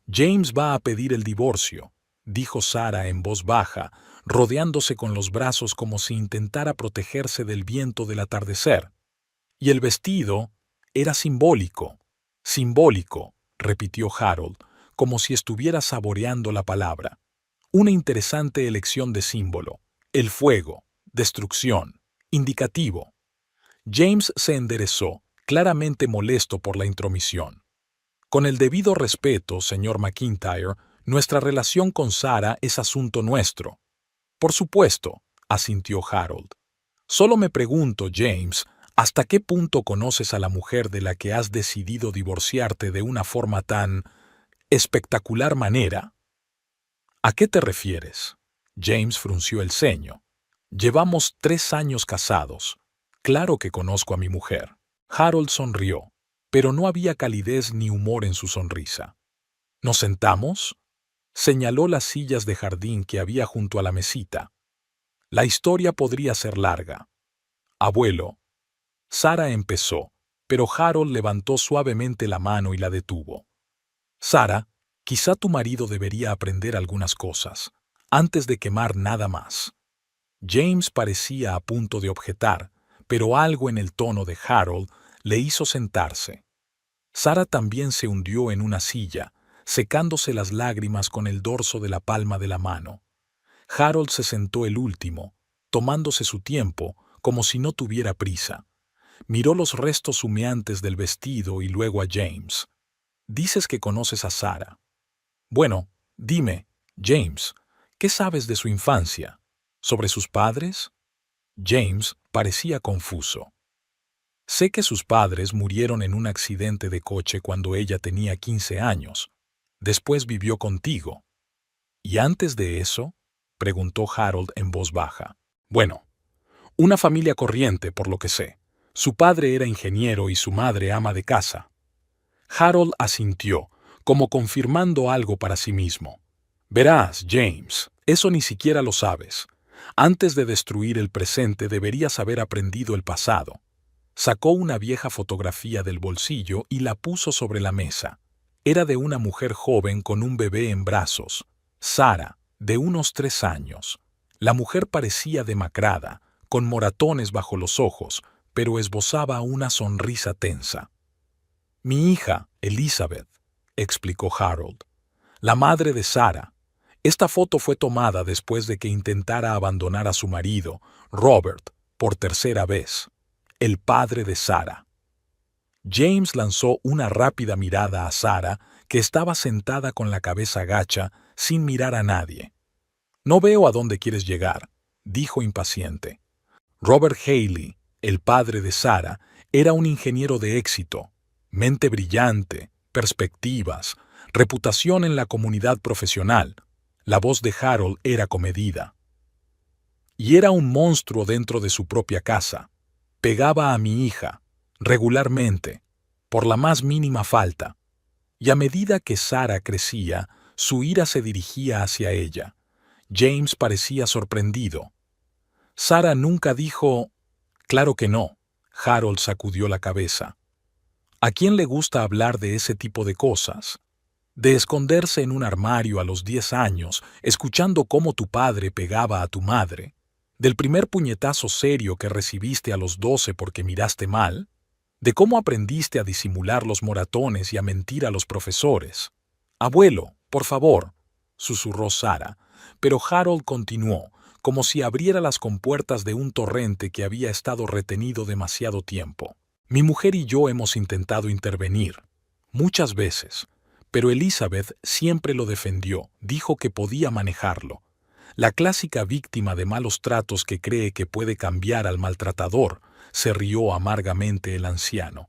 «James va a pedir el divorcio», dijo Sara en voz baja, rodeándose con los brazos como si intentara protegerse del viento del atardecer. «Y el vestido era simbólico». «Simbólico», repitió Harold, como si estuviera saboreando la palabra. «Una interesante elección de símbolo. El fuego, destrucción, indicativo». James se enderezó, claramente molesto por la intromisión. «Con el debido respeto, señor McIntyre, nuestra relación con Sara es asunto nuestro». «Por supuesto», asintió Harold. «Solo me pregunto, James, ¿hasta qué punto conoces a la mujer de la que has decidido divorciarte de una forma tan espectacular manera?» «¿A qué te refieres?» James frunció el ceño. «Llevamos 3 años casados. Claro que conozco a mi mujer». Harold sonrió, pero no había calidez ni humor en su sonrisa. «¿Nos sentamos?» Señaló las sillas de jardín que había junto a la mesita. «La historia podría ser larga». «Abuelo». Sara empezó, pero Harold levantó suavemente la mano y la detuvo. «Sara, quizá tu marido debería aprender algunas cosas, antes de quemar nada más». James parecía a punto de objetar, pero algo en el tono de Harold le hizo sentarse. Sara también se hundió en una silla, secándose las lágrimas con el dorso de la palma de la mano. Harold se sentó el último, tomándose su tiempo, como si no tuviera prisa. Miró los restos humeantes del vestido y luego a James. «Dices que conoces a Sarah. Bueno, dime, James, ¿qué sabes de su infancia? ¿Sobre sus padres?» James parecía confuso. «Sé que sus padres murieron en un accidente de coche cuando ella tenía 15 años. Después vivió contigo». «¿Y antes de eso?», preguntó Harold en voz baja. «Bueno, una familia corriente, por lo que sé. Su padre era ingeniero y su madre ama de casa». Harold asintió, como confirmando algo para sí mismo. «Verás, James, eso ni siquiera lo sabes. Antes de destruir el presente deberías haber aprendido el pasado». Sacó una vieja fotografía del bolsillo y la puso sobre la mesa. Era de una mujer joven con un bebé en brazos, Sarah, de unos 3 años. La mujer parecía demacrada, con moratones bajo los ojos, pero esbozaba una sonrisa tensa. «Mi hija, Elizabeth», explicó Harold, «la madre de Sarah. Esta foto fue tomada después de que intentara abandonar a su marido, Robert, por 3ª vez, el padre de Sarah». James lanzó una rápida mirada a Sarah, que estaba sentada con la cabeza gacha, sin mirar a nadie. «No veo a dónde quieres llegar», dijo impaciente. Robert Haley, el padre de Sarah, era un ingeniero de éxito, mente brillante, perspectivas, reputación en la comunidad profesional. La voz de Harold era comedida. «Y era un monstruo dentro de su propia casa. Pegaba a mi hija, regularmente, por la más mínima falta. Y a medida que Sarah crecía, su ira se dirigía hacia ella». James parecía sorprendido. «Sarah nunca dijo...». «Claro que no», Harold sacudió la cabeza. «¿A quién le gusta hablar de ese tipo de cosas? De esconderse en un armario a los 10 años, escuchando cómo tu padre pegaba a tu madre. Del primer puñetazo serio que recibiste a los 12 porque miraste mal. De cómo aprendiste a disimular los moratones y a mentir a los profesores. Abuelo, por favor», susurró Sarah, pero Harold continuó, como si abriera las compuertas de un torrente que había estado retenido demasiado tiempo. «Mi mujer y yo hemos intentado intervenir, muchas veces, pero Elizabeth siempre lo defendió, dijo que podía manejarlo. La clásica víctima de malos tratos que cree que puede cambiar al maltratador», se rió amargamente el anciano.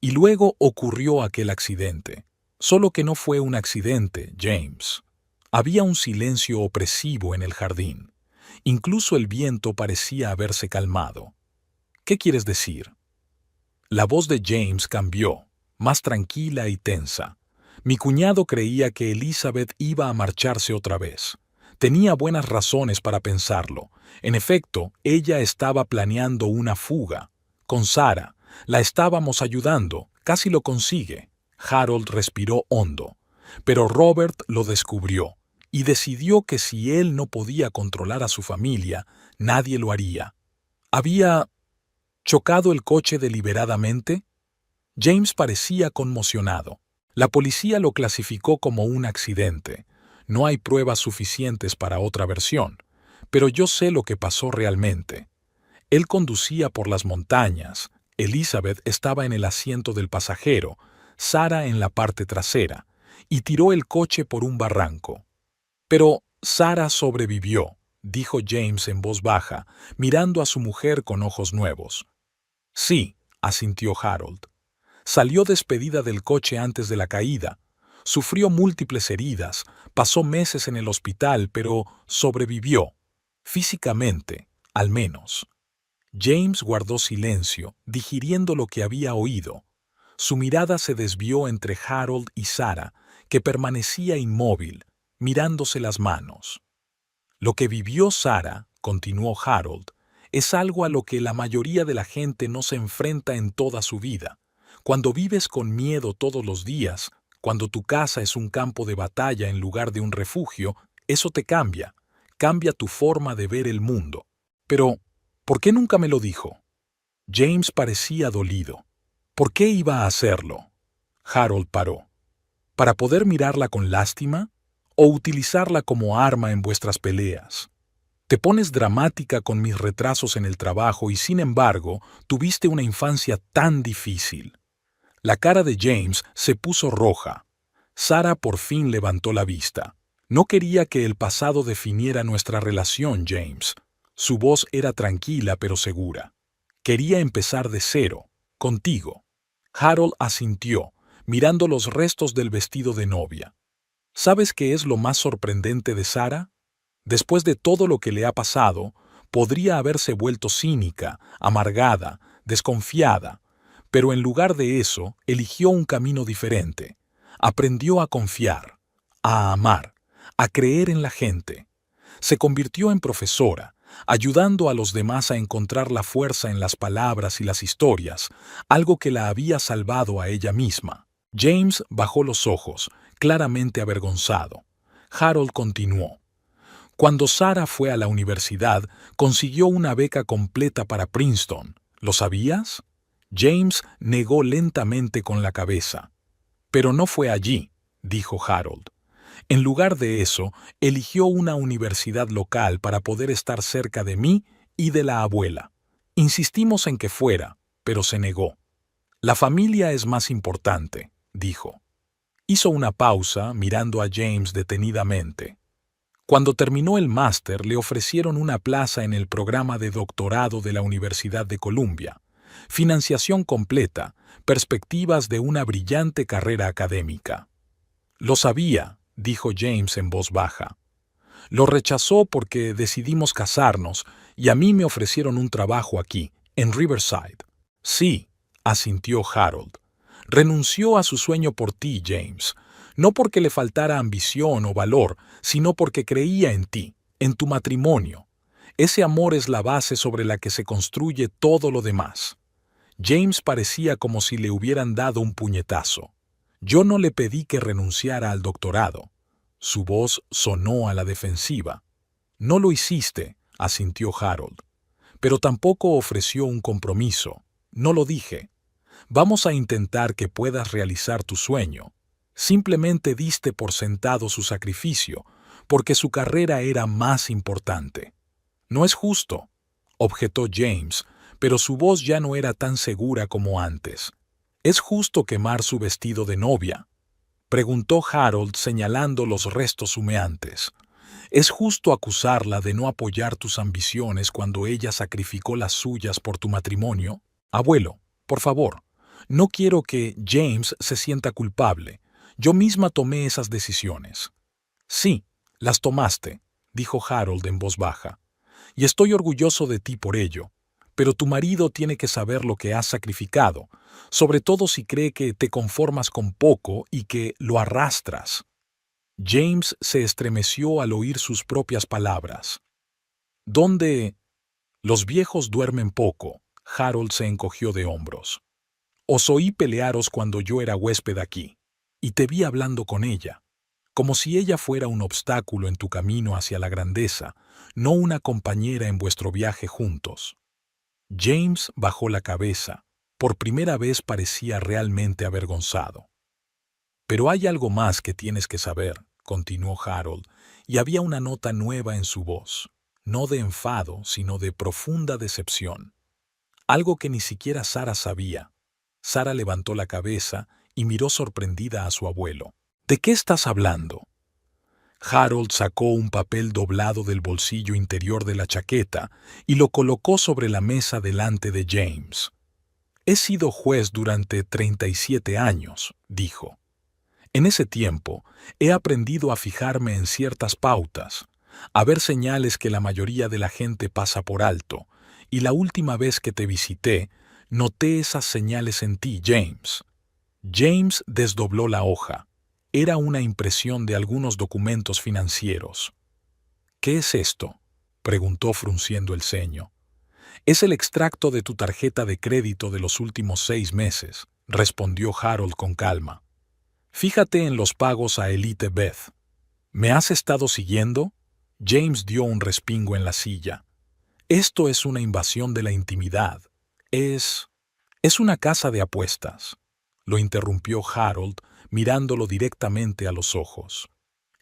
«Y luego ocurrió aquel accidente. Solo que no fue un accidente, James. Había un silencio opresivo en el jardín. Incluso el viento parecía haberse calmado». «¿Qué quieres decir?». La voz de James cambió, más tranquila y tensa. «Mi cuñado creía que Elizabeth iba a marcharse otra vez. Tenía buenas razones para pensarlo. En efecto, ella estaba planeando una fuga. Con Sarah. La estábamos ayudando. Casi lo consigue». Harold respiró hondo. Pero Robert lo descubrió y decidió que si él no podía controlar a su familia, nadie lo haría. ¿Había chocado el coche deliberadamente? James parecía conmocionado. La policía lo clasificó como un accidente. No hay pruebas suficientes para otra versión, pero yo sé lo que pasó realmente. Él conducía por las montañas, Elizabeth estaba en el asiento del pasajero, Sarah en la parte trasera, y tiró el coche por un barranco. «Pero Sarah sobrevivió», dijo James en voz baja, mirando a su mujer con ojos nuevos. «Sí», asintió Harold. «Salió despedida del coche antes de la caída. Sufrió múltiples heridas, pasó meses en el hospital, pero sobrevivió. Físicamente, al menos». James guardó silencio, digiriendo lo que había oído. Su mirada se desvió entre Harold y Sarah, que permanecía inmóvil, mirándose las manos. «Lo que vivió Sarah», continuó Harold, «es algo a lo que la mayoría de la gente no se enfrenta en toda su vida. Cuando vives con miedo todos los días, cuando tu casa es un campo de batalla en lugar de un refugio, eso te cambia tu forma de ver el mundo. Pero, ¿por qué nunca me lo dijo?». James parecía dolido. «¿Por qué iba a hacerlo?». Harold paró. ¿Para poder mirarla con lástima? ¿O utilizarla como arma en vuestras peleas? Te pones dramática con mis retrasos en el trabajo y sin embargo tuviste una infancia tan difícil. La cara de James se puso roja. Sarah por fin levantó la vista. No quería que el pasado definiera nuestra relación, James. Su voz era tranquila pero segura. Quería empezar de cero, contigo. Harold asintió, mirando los restos del vestido de novia. ¿Sabes qué es lo más sorprendente de Sarah? Después de todo lo que le ha pasado, podría haberse vuelto cínica, amargada, desconfiada, pero en lugar de eso, eligió un camino diferente. Aprendió a confiar, a amar, a creer en la gente. Se convirtió en profesora, ayudando a los demás a encontrar la fuerza en las palabras y las historias, algo que la había salvado a ella misma. James bajó los ojos, claramente avergonzado. Harold continuó. Cuando Sarah fue a la universidad, consiguió una beca completa para Princeton. ¿Lo sabías? James negó lentamente con la cabeza. Pero no fue allí, dijo Harold. En lugar de eso, eligió una universidad local para poder estar cerca de mí y de la abuela. Insistimos en que fuera, pero se negó. La familia es más importante, dijo. Hizo una pausa, mirando a James detenidamente. Cuando terminó el máster, le ofrecieron una plaza en el programa de doctorado de la Universidad de Columbia. Financiación completa, perspectivas de una brillante carrera académica. Lo sabía, dijo James en voz baja. Lo rechazó porque decidimos casarnos y a mí me ofrecieron un trabajo aquí, en Riverside. Sí, asintió Harold. Renunció a su sueño por ti, James. No porque le faltara ambición o valor, sino porque creía en ti, en tu matrimonio. Ese amor es la base sobre la que se construye todo lo demás. James parecía como si le hubieran dado un puñetazo. Yo no le pedí que renunciara al doctorado. Su voz sonó a la defensiva. No lo hiciste, asintió Harold. Pero tampoco ofreció un compromiso. No lo dije. Vamos a intentar que puedas realizar tu sueño. Simplemente diste por sentado su sacrificio, porque su carrera era más importante. No es justo, objetó James, pero su voz ya no era tan segura como antes. ¿Es justo quemar su vestido de novia?, preguntó Harold señalando los restos humeantes. ¿Es justo acusarla de no apoyar tus ambiciones cuando ella sacrificó las suyas por tu matrimonio? Abuelo, por favor, no quiero que James se sienta culpable. Yo misma tomé esas decisiones. Sí, las tomaste, dijo Harold en voz baja, y estoy orgulloso de ti por ello, pero tu marido tiene que saber lo que has sacrificado, sobre todo si cree que te conformas con poco y que lo arrastras. James se estremeció al oír sus propias palabras. ¿Dónde? Los viejos duermen poco. Harold se encogió de hombros. Os oí pelearos cuando yo era huésped aquí, y te vi hablando con ella, como si ella fuera un obstáculo en tu camino hacia la grandeza, no una compañera en vuestro viaje juntos. James bajó la cabeza. Por primera vez parecía realmente avergonzado. Pero hay algo más que tienes que saber, continuó Harold, y había una nota nueva en su voz, no de enfado, sino de profunda decepción. Algo que ni siquiera Sarah sabía. Sarah levantó la cabeza y miró sorprendida a su abuelo. ¿De qué estás hablando? Harold sacó un papel doblado del bolsillo interior de la chaqueta y lo colocó sobre la mesa delante de James. He sido juez durante 37 años, dijo. En ese tiempo, he aprendido a fijarme en ciertas pautas, a ver señales que la mayoría de la gente pasa por alto, y la última vez que te visité, noté esas señales en ti, James. James desdobló la hoja. Era una impresión de algunos documentos financieros. ¿Qué es esto?, preguntó frunciendo el ceño. Es el extracto de tu tarjeta de crédito de los últimos 6 meses, respondió Harold con calma. Fíjate en los pagos a Elite Beth. ¿Me has estado siguiendo? James dio un respingo en la silla. Esto es una invasión de la intimidad. Es una casa de apuestas. Lo interrumpió Harold, mirándolo directamente a los ojos.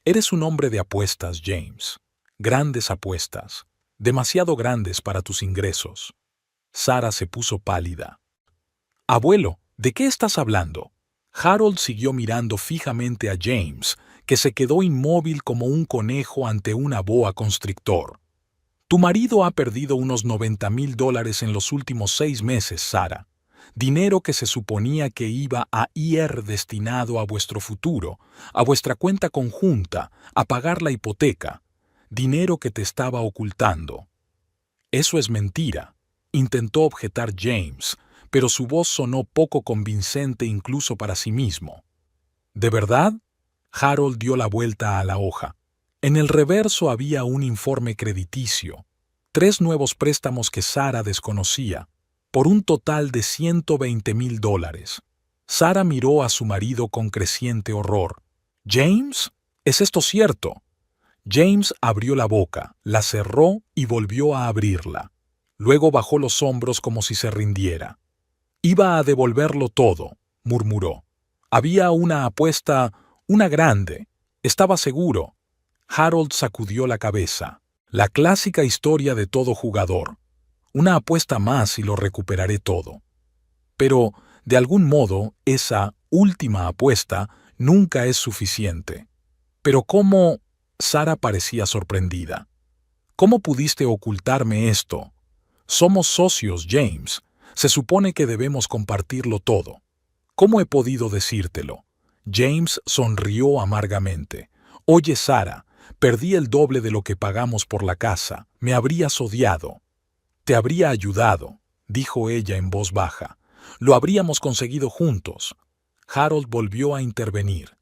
Eres un hombre de apuestas, James. Grandes apuestas. Demasiado grandes para tus ingresos. Sara se puso pálida. Abuelo, ¿de qué estás hablando? Harold siguió mirando fijamente a James, que se quedó inmóvil como un conejo ante una boa constrictor. Tu marido ha perdido unos $90,000 en los últimos 6 meses, Sara. Dinero que se suponía que iba a ir destinado a vuestro futuro, a vuestra cuenta conjunta, a pagar la hipoteca. Dinero que te estaba ocultando. Eso es mentira, intentó objetar James, pero su voz sonó poco convincente incluso para sí mismo. ¿De verdad? Harold dio la vuelta a la hoja. En el reverso había un informe crediticio, 3 nuevos préstamos que Sara desconocía, por un total de $120,000. Sara miró a su marido con creciente horror. ¿James? ¿Es esto cierto? James abrió la boca, la cerró y volvió a abrirla. Luego bajó los hombros como si se rindiera. Iba a devolverlo todo, murmuró. Había una apuesta, una grande. Estaba seguro. Harold sacudió la cabeza. La clásica historia de todo jugador. Una apuesta más y lo recuperaré todo. Pero, de algún modo, esa última apuesta nunca es suficiente. Pero ¿cómo? Sara parecía sorprendida. ¿Cómo pudiste ocultarme esto? Somos socios, James. Se supone que debemos compartirlo todo. ¿Cómo he podido decírtelo? James sonrió amargamente. Oye, Sara, perdí el doble de lo que pagamos por la casa. Me habrías odiado. Te habría ayudado, dijo ella en voz baja. Lo habríamos conseguido juntos. Harold volvió a intervenir.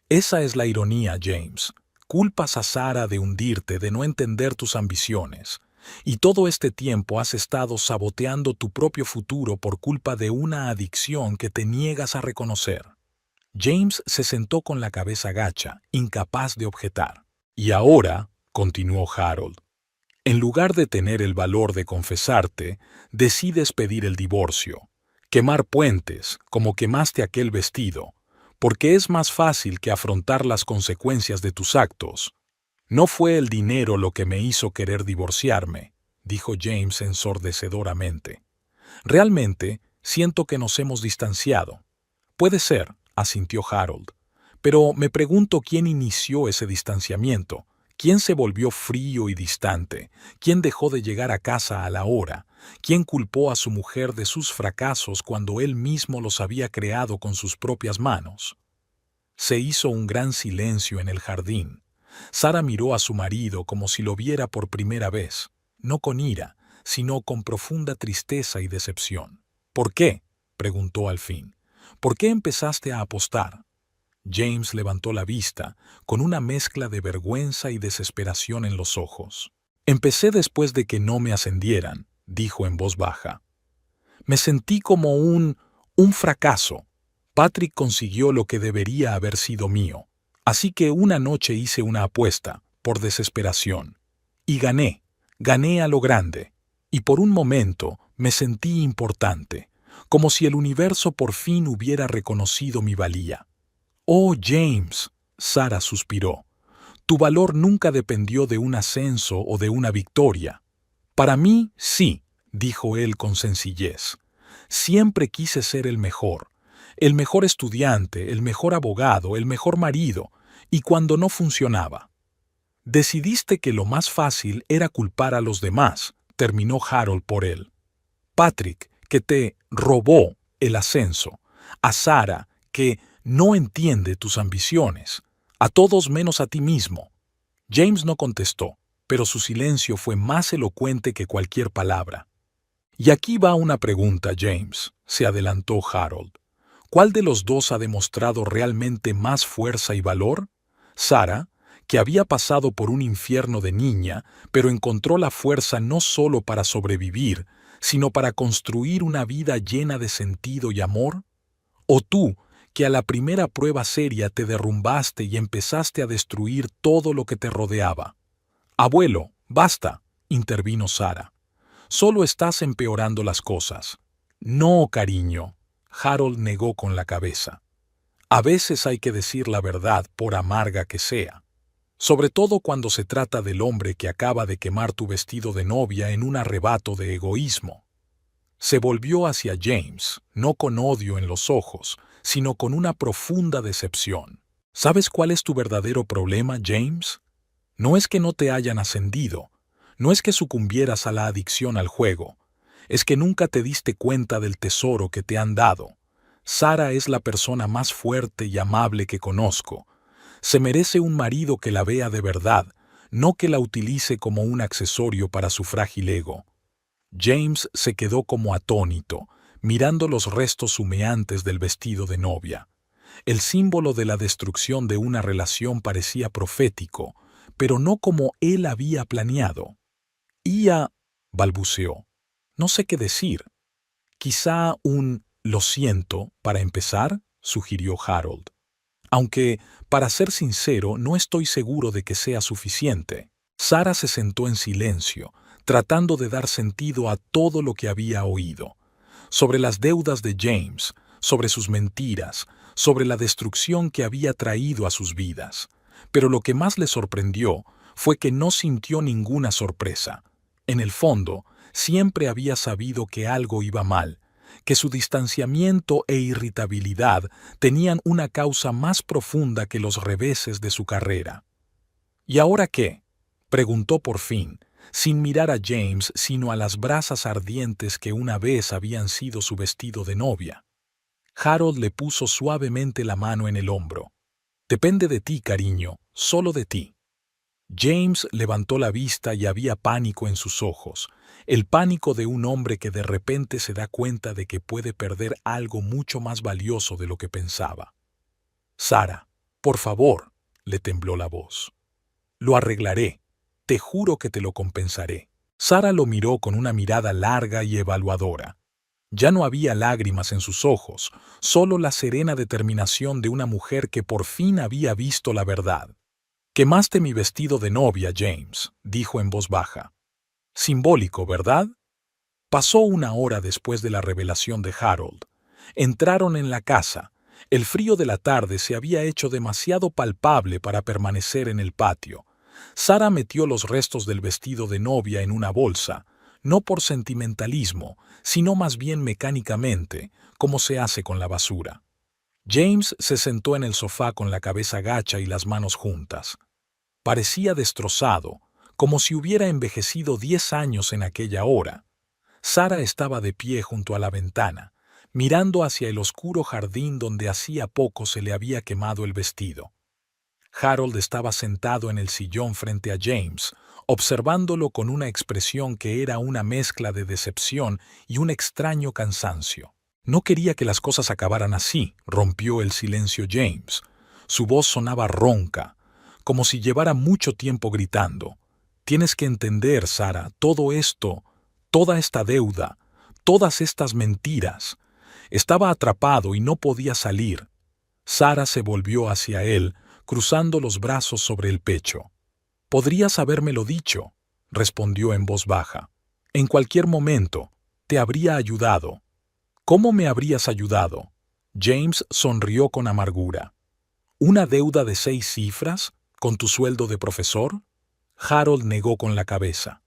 Esa es la ironía, James. Culpas a Sara de hundirte, de no entender tus ambiciones. Y todo este tiempo has estado saboteando tu propio futuro por culpa de una adicción que te niegas a reconocer. James se sentó con la cabeza gacha, incapaz de objetar. Y ahora, continuó Harold, en lugar de tener el valor de confesarte, decides pedir el divorcio, quemar puentes, como quemaste aquel vestido, porque es más fácil que afrontar las consecuencias de tus actos. No fue el dinero lo que me hizo querer divorciarme, dijo James ensordecedoramente. Realmente, siento que nos hemos distanciado. Puede ser, asintió Harold, pero me pregunto quién inició ese distanciamiento, quién se volvió frío y distante, quién dejó de llegar a casa a la hora, quién culpó a su mujer de sus fracasos cuando él mismo los había creado con sus propias manos. Se hizo un gran silencio en el jardín. Sara miró a su marido como si lo viera por primera vez, no con ira, sino con profunda tristeza y decepción. ¿Por qué?, preguntó al fin. ¿Por qué empezaste a apostar? James levantó la vista, con una mezcla de vergüenza y desesperación en los ojos. Empecé después de que no me ascendieran, dijo en voz baja. Me sentí como un fracaso. Patrick consiguió lo que debería haber sido mío. Así que una noche hice una apuesta, por desesperación. Y gané a lo grande. Y por un momento me sentí importante, como si el universo por fin hubiera reconocido mi valía. Oh, James, Sara suspiró. Tu valor nunca dependió de un ascenso o de una victoria. Para mí, sí, dijo él con sencillez. Siempre quise ser el mejor estudiante, el mejor abogado, el mejor marido, y cuando no funcionaba. Decidiste que lo más fácil era culpar a los demás, terminó Harold por él. Patrick, que te robó el ascenso, a Sara, que no entiende tus ambiciones, a todos menos a ti mismo. James no contestó, pero su silencio fue más elocuente que cualquier palabra. Y aquí va una pregunta, James, se adelantó Harold. ¿Cuál de los dos ha demostrado realmente más fuerza y valor? Sara, que había pasado por un infierno de niña, pero encontró la fuerza no solo para sobrevivir, sino para construir una vida llena de sentido y amor. ¿O tú, que a la primera prueba seria te derrumbaste y empezaste a destruir todo lo que te rodeaba? Abuelo, basta, intervino Sara. Solo estás empeorando las cosas. No, cariño, Harold negó con la cabeza. A veces hay que decir la verdad por amarga que sea, sobre todo cuando se trata del hombre que acaba de quemar tu vestido de novia en un arrebato de egoísmo. Se volvió hacia James, no con odio en los ojos, sino con una profunda decepción. ¿Sabes cuál es tu verdadero problema, James? No es que no te hayan ascendido, no es que sucumbieras a la adicción al juego, es que nunca te diste cuenta del tesoro que te han dado. Sara es la persona más fuerte y amable que conozco. Se merece un marido que la vea de verdad, no que la utilice como un accesorio para su frágil ego. James se quedó como atónito, mirando los restos humeantes del vestido de novia. El símbolo de la destrucción de una relación parecía profético, pero no como él había planeado. Ia, balbuceó. No sé qué decir. Quizá un «lo siento» para empezar, sugirió Harold. Aunque, para ser sincero, no estoy seguro de que sea suficiente. Sara se sentó en silencio, tratando de dar sentido a todo lo que había oído. Sobre las deudas de James, sobre sus mentiras, sobre la destrucción que había traído a sus vidas. Pero lo que más le sorprendió fue que no sintió ninguna sorpresa. En el fondo, siempre había sabido que algo iba mal, que su distanciamiento e irritabilidad tenían una causa más profunda que los reveses de su carrera. ¿Y ahora qué?, preguntó por fin, sin mirar a James sino a las brasas ardientes que una vez habían sido su vestido de novia. Harold le puso suavemente la mano en el hombro. «Depende de ti, cariño, solo de ti». James levantó la vista y había pánico en sus ojos, el pánico de un hombre que de repente se da cuenta de que puede perder algo mucho más valioso de lo que pensaba. «Sara, por favor», le tembló la voz. «Lo arreglaré. Te juro que te lo compensaré». Sara lo miró con una mirada larga y evaluadora. Ya no había lágrimas en sus ojos, solo la serena determinación de una mujer que por fin había visto la verdad. «Quemaste mi vestido de novia, James», dijo en voz baja. «Simbólico, ¿verdad?» Pasó una hora después de la revelación de Harold. Entraron en la casa. El frío de la tarde se había hecho demasiado palpable para permanecer en el patio. Sara metió los restos del vestido de novia en una bolsa, no por sentimentalismo, sino más bien mecánicamente, como se hace con la basura. James se sentó en el sofá con la cabeza gacha y las manos juntas. Parecía destrozado, como si hubiera envejecido 10 años en aquella hora. Sara estaba de pie junto a la ventana, mirando hacia el oscuro jardín donde hacía poco se le había quemado el vestido. Harold estaba sentado en el sillón frente a James, observándolo con una expresión que era una mezcla de decepción y un extraño cansancio. «No quería que las cosas acabaran así», rompió el silencio James. Su voz sonaba ronca, como si llevara mucho tiempo gritando. «Tienes que entender, Sara, todo esto, toda esta deuda, todas estas mentiras. Estaba atrapado y no podía salir». Sara se volvió hacia él, cruzando los brazos sobre el pecho. «Podrías habérmelo dicho», respondió en voz baja. «En cualquier momento, te habría ayudado». «¿Cómo me habrías ayudado?». James sonrió con amargura. «¿Una deuda de 6 cifras, con tu sueldo de profesor?». Harold negó con la cabeza.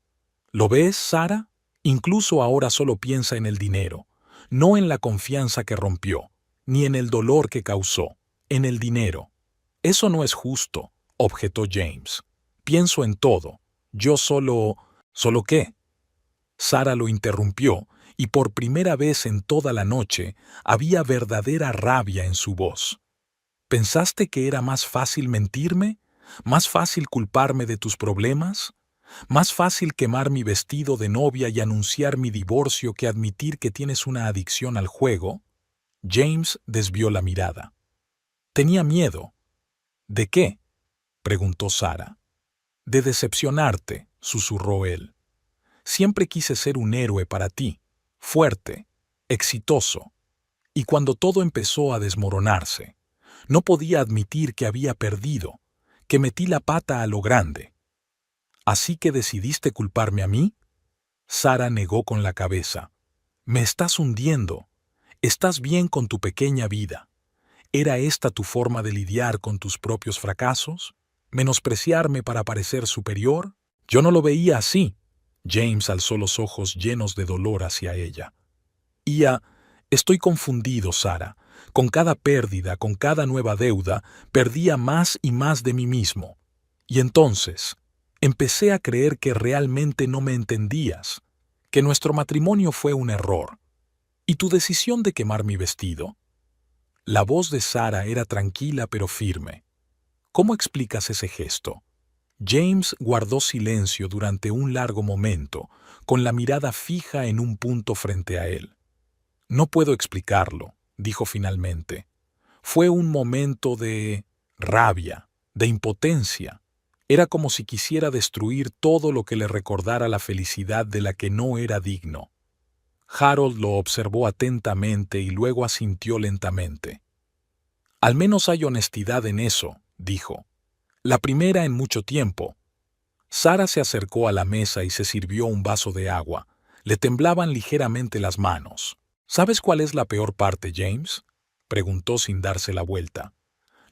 «¿Lo ves, Sara? Incluso ahora solo piensa en el dinero, no en la confianza que rompió, ni en el dolor que causó, en el dinero». «Eso no es justo», objetó James. «Pienso en todo. Yo solo...». «¿Solo qué?». Sara lo interrumpió, y por primera vez en toda la noche había verdadera rabia en su voz. «¿Pensaste que era más fácil mentirme? ¿Más fácil culparme de tus problemas? ¿Más fácil quemar mi vestido de novia y anunciar mi divorcio que admitir que tienes una adicción al juego?» James desvió la mirada. «Tenía miedo». «¿De qué?», preguntó Sara. «De decepcionarte», susurró él. «Siempre quise ser un héroe para ti, fuerte, exitoso. Y cuando todo empezó a desmoronarse, no podía admitir que había perdido, que metí la pata a lo grande». «¿Así que decidiste culparme a mí?». Sara negó con la cabeza. «Me estás hundiendo. Estás bien con tu pequeña vida. ¿Era esta tu forma de lidiar con tus propios fracasos? ¿Menospreciarme para parecer superior? Yo no lo veía así. James alzó los ojos llenos de dolor hacia ella. Estoy confundido, Sara. Con cada pérdida, con cada nueva deuda, perdía más y más de mí mismo. Y entonces, empecé a creer que realmente no me entendías, que nuestro matrimonio fue un error. ¿Y tu decisión de quemar mi vestido? La voz de Sara era tranquila pero firme. ¿Cómo explicas ese gesto? James guardó silencio durante un largo momento, con la mirada fija en un punto frente a él. No puedo explicarlo, dijo finalmente. Fue un momento de rabia, de impotencia. Era como si quisiera destruir todo lo que le recordara la felicidad de la que no era digno. Harold lo observó atentamente y luego asintió lentamente. Al menos hay honestidad en eso, dijo. La primera en mucho tiempo. Sara se acercó a la mesa y se sirvió un vaso de agua. Le temblaban ligeramente las manos. ¿Sabes cuál es la peor parte, James?, preguntó sin darse la vuelta.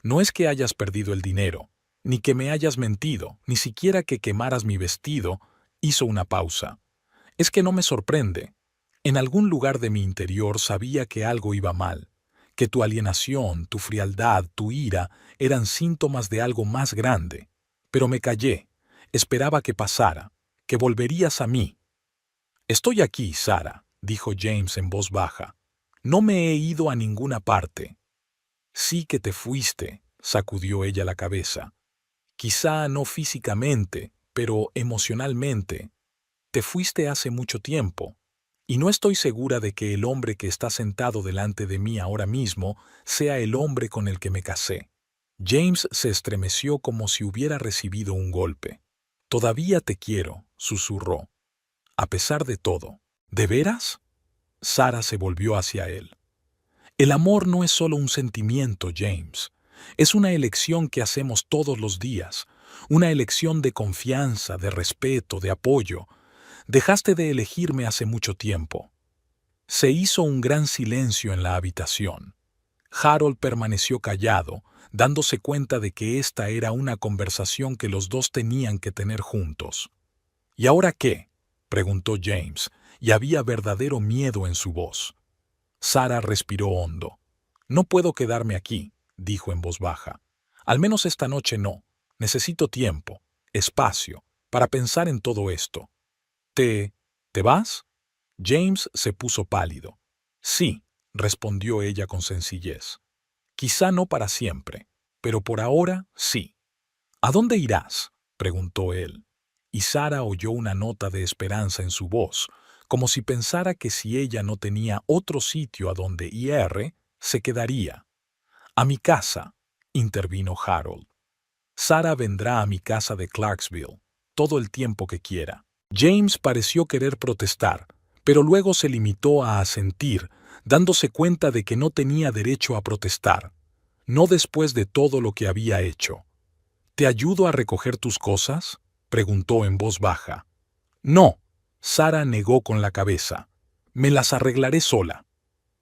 No es que hayas perdido el dinero, ni que me hayas mentido, ni siquiera que quemaras mi vestido. Hizo una pausa. Es que no me sorprende. En algún lugar de mi interior sabía que algo iba mal, que tu alienación, tu frialdad, tu ira eran síntomas de algo más grande. Pero me callé. Esperaba que pasara, que volverías a mí. Estoy aquí, Sara, dijo James en voz baja. No me he ido a ninguna parte. Sí que te fuiste, sacudió ella la cabeza. Quizá no físicamente, pero emocionalmente. Te fuiste hace mucho tiempo. Y no estoy segura de que el hombre que está sentado delante de mí ahora mismo sea el hombre con el que me casé. James se estremeció como si hubiera recibido un golpe. Todavía te quiero, susurró. A pesar de todo. ¿De veras? Sara se volvió hacia él. El amor no es solo un sentimiento, James. Es una elección que hacemos todos los días. Una elección de confianza, de respeto, de apoyo. Dejaste de elegirme hace mucho tiempo. Se hizo un gran silencio en la habitación. Harold permaneció callado, dándose cuenta de que esta era una conversación que los dos tenían que tener juntos. ¿Y ahora qué?, preguntó James, y había verdadero miedo en su voz. Sara respiró hondo. No puedo quedarme aquí, dijo en voz baja. Al menos esta noche no. Necesito tiempo, espacio, para pensar en todo esto. ¿Te vas? James se puso pálido. Sí, respondió ella con sencillez. Quizá no para siempre, pero por ahora sí. ¿A dónde irás?, preguntó él. Y Sara oyó una nota de esperanza en su voz, como si pensara que si ella no tenía otro sitio a donde ir, se quedaría. A mi casa, intervino Harold. Sara vendrá a mi casa de Clarksville, todo el tiempo que quiera. James pareció querer protestar, pero luego se limitó a asentir, dándose cuenta de que no tenía derecho a protestar, no después de todo lo que había hecho. ¿Te ayudo a recoger tus cosas?, preguntó en voz baja. No, Sara negó con la cabeza. Me las arreglaré sola.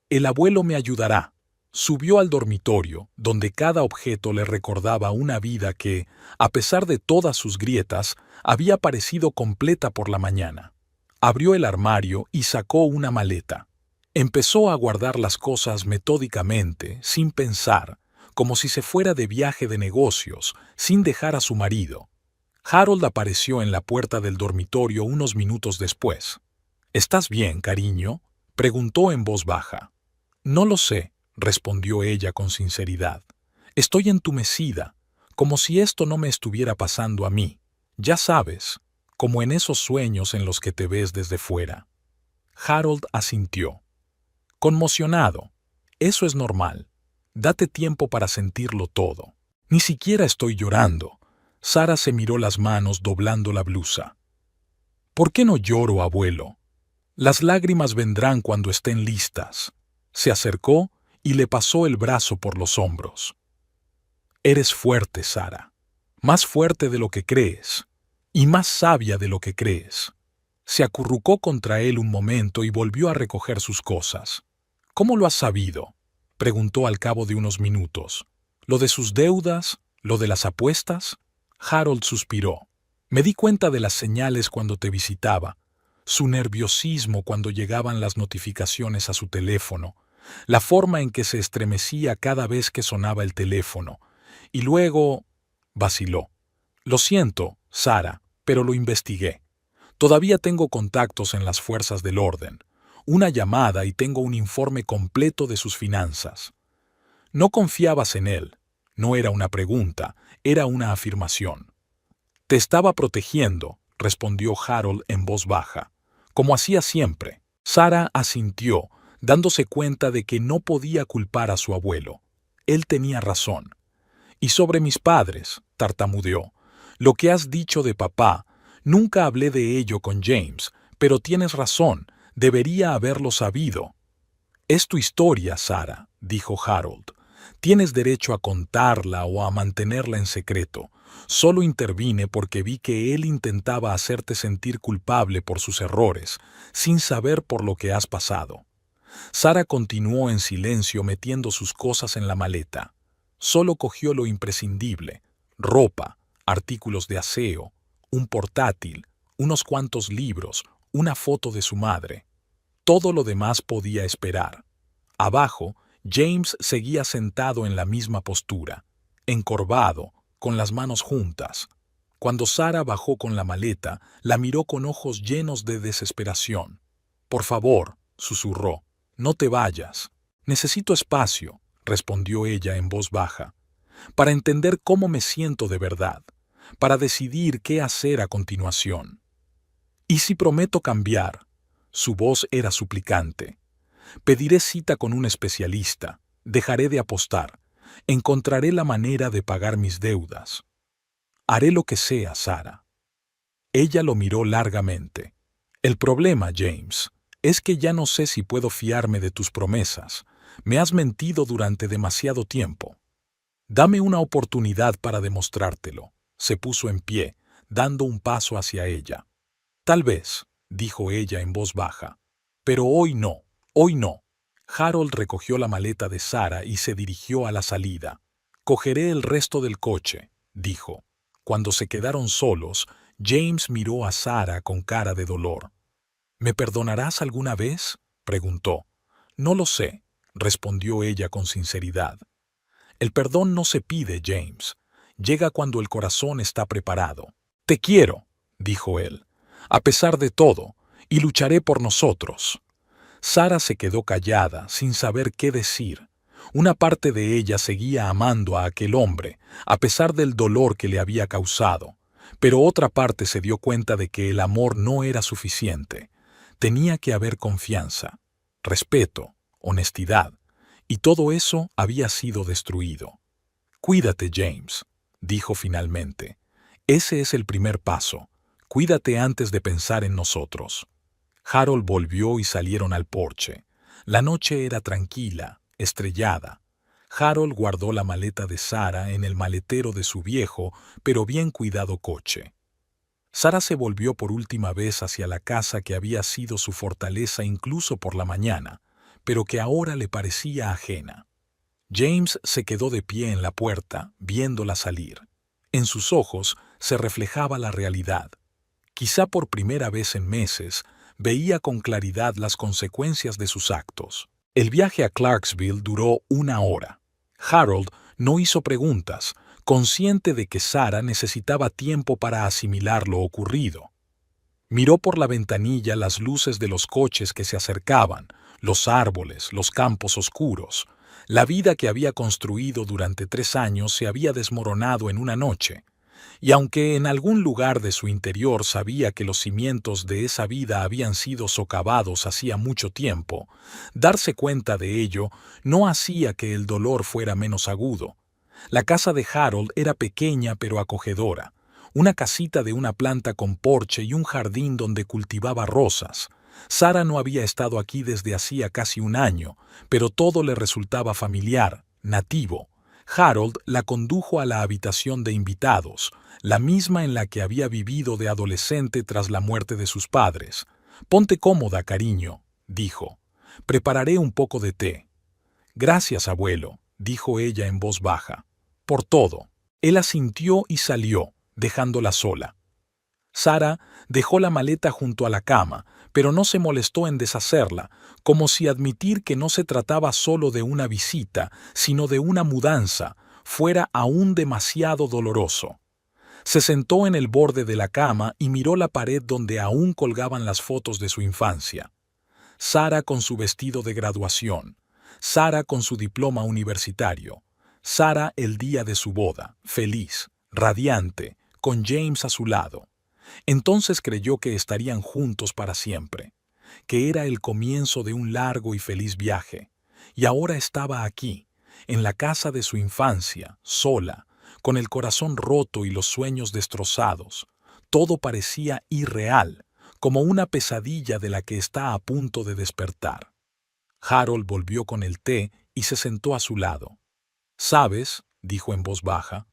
El abuelo me ayudará. Subió al dormitorio, donde cada objeto le recordaba una vida que, a pesar de todas sus grietas, había parecido completa por la mañana. Abrió el armario y sacó una maleta. Empezó a guardar las cosas metódicamente, sin pensar, como si se fuera de viaje de negocios, sin dejar a su marido. Harold apareció en la puerta del dormitorio unos minutos después. ¿Estás bien, cariño?, preguntó en voz baja. No lo sé, respondió ella con sinceridad. Estoy entumecida, como si esto no me estuviera pasando a mí. Ya sabes, como en esos sueños en los que te ves desde fuera. Harold asintió. Conmocionado. Eso es normal. Date tiempo para sentirlo todo. Ni siquiera estoy llorando. Sara se miró las manos doblando la blusa. ¿Por qué no lloro, abuelo? Las lágrimas vendrán cuando estén listas. Se acercó y le pasó el brazo por los hombros. Eres fuerte, Sara. Más fuerte de lo que crees. Y más sabia de lo que crees. Se acurrucó contra él un momento y volvió a recoger sus cosas. ¿Cómo lo has sabido?, preguntó al cabo de unos minutos. ¿Lo de sus deudas? ¿Lo de las apuestas? Harold suspiró. Me di cuenta de las señales cuando te visitaba, su nerviosismo cuando llegaban las notificaciones a su teléfono, la forma en que se estremecía cada vez que sonaba el teléfono, y luego vaciló. Lo siento, Sara, pero lo investigué. Todavía tengo contactos en las fuerzas del orden, una llamada y tengo un informe completo de sus finanzas. No confiabas en él. No era una pregunta, era una afirmación. Te estaba protegiendo, respondió Harold en voz baja, como hacía siempre. Sara asintió, dándose cuenta de que no podía culpar a su abuelo. Él tenía razón. Y sobre mis padres, tartamudeó. Lo que has dicho de papá, nunca hablé de ello con James, pero tienes razón, debería haberlo sabido. Es tu historia, Sara, dijo Harold. Tienes derecho a contarla o a mantenerla en secreto. Solo intervine porque vi que él intentaba hacerte sentir culpable por sus errores, sin saber por lo que has pasado. Sara continuó en silencio metiendo sus cosas en la maleta. Solo cogió lo imprescindible: ropa, artículos de aseo, un portátil, unos cuantos libros, una foto de su madre. Todo lo demás podía esperar. Abajo, James seguía sentado en la misma postura, encorvado, con las manos juntas. Cuando Sara bajó con la maleta, la miró con ojos llenos de desesperación. «Por favor», susurró, «no te vayas. Necesito espacio», respondió ella en voz baja, «para entender cómo me siento de verdad, para decidir qué hacer a continuación. ¿Y si prometo cambiar?». Su voz era suplicante. «Pediré cita con un especialista, dejaré de apostar, encontraré la manera de pagar mis deudas. Haré lo que sea, Sara». Ella lo miró largamente. «El problema, James, es que ya no sé si puedo fiarme de tus promesas. Me has mentido durante demasiado tiempo. Dame una oportunidad para demostrártelo». Se puso en pie, dando un paso hacia ella. «Tal vez», dijo ella en voz baja, «pero hoy no, hoy no». Harold recogió la maleta de Sara y se dirigió a la salida. «Cogeré el resto del coche», dijo. Cuando se quedaron solos, James miró a Sara con cara de dolor. «¿Me perdonarás alguna vez?», preguntó. «No lo sé», respondió ella con sinceridad. «El perdón no se pide, James. Llega cuando el corazón está preparado». «Te quiero», dijo él, «a pesar de todo, y lucharé por nosotros». Sara se quedó callada, sin saber qué decir. Una parte de ella seguía amando a aquel hombre, a pesar del dolor que le había causado, pero otra parte se dio cuenta de que el amor no era suficiente. Tenía que haber confianza, respeto, honestidad, y todo eso había sido destruido. «Cuídate, James», dijo finalmente. «Ese es el primer paso. Cuídate antes de pensar en nosotros». Harold volvió y salieron al porche. La noche era tranquila, estrellada. Harold guardó la maleta de Sara en el maletero de su viejo, pero bien cuidado coche. Sara se volvió por última vez hacia la casa que había sido su fortaleza incluso por la mañana, pero que ahora le parecía ajena. James se quedó de pie en la puerta, viéndola salir. En sus ojos se reflejaba la realidad. Quizá por primera vez en meses, veía con claridad las consecuencias de sus actos. El viaje a Clarksville duró 1 hora. Harold no hizo preguntas, consciente de que Sara necesitaba tiempo para asimilar lo ocurrido. Miró por la ventanilla las luces de los coches que se acercaban, los árboles, los campos oscuros. La vida que había construido durante 3 años se había desmoronado en una noche. Y aunque en algún lugar de su interior sabía que los cimientos de esa vida habían sido socavados hacía mucho tiempo, darse cuenta de ello no hacía que el dolor fuera menos agudo. La casa de Harold era pequeña pero acogedora, una casita de una planta con porche y un jardín donde cultivaba rosas. Sara no había estado aquí desde hacía casi 1 año, pero todo le resultaba familiar, nativo. Harold la condujo a la habitación de invitados, la misma en la que había vivido de adolescente tras la muerte de sus padres. «Ponte cómoda, cariño», dijo. «Prepararé un poco de té». Gracias, abuelo, dijo ella en voz baja. Por todo. Él asintió y salió, dejándola sola. Sara dejó la maleta junto a la cama, pero no se molestó en deshacerla, como si admitir que no se trataba solo de una visita, sino de una mudanza, fuera aún demasiado doloroso. Se sentó en el borde de la cama y miró la pared donde aún colgaban las fotos de su infancia. Sara con su vestido de graduación, Sara con su diploma universitario, Sara el día de su boda, feliz, radiante, con James a su lado. Entonces creyó que estarían juntos para siempre, que era el comienzo de un largo y feliz viaje, y ahora estaba aquí, en la casa de su infancia, sola, con el corazón roto y los sueños destrozados. Todo parecía irreal, como una pesadilla de la que está a punto de despertar. Harold volvió con el té y se sentó a su lado. «¿Sabes?», dijo en voz baja,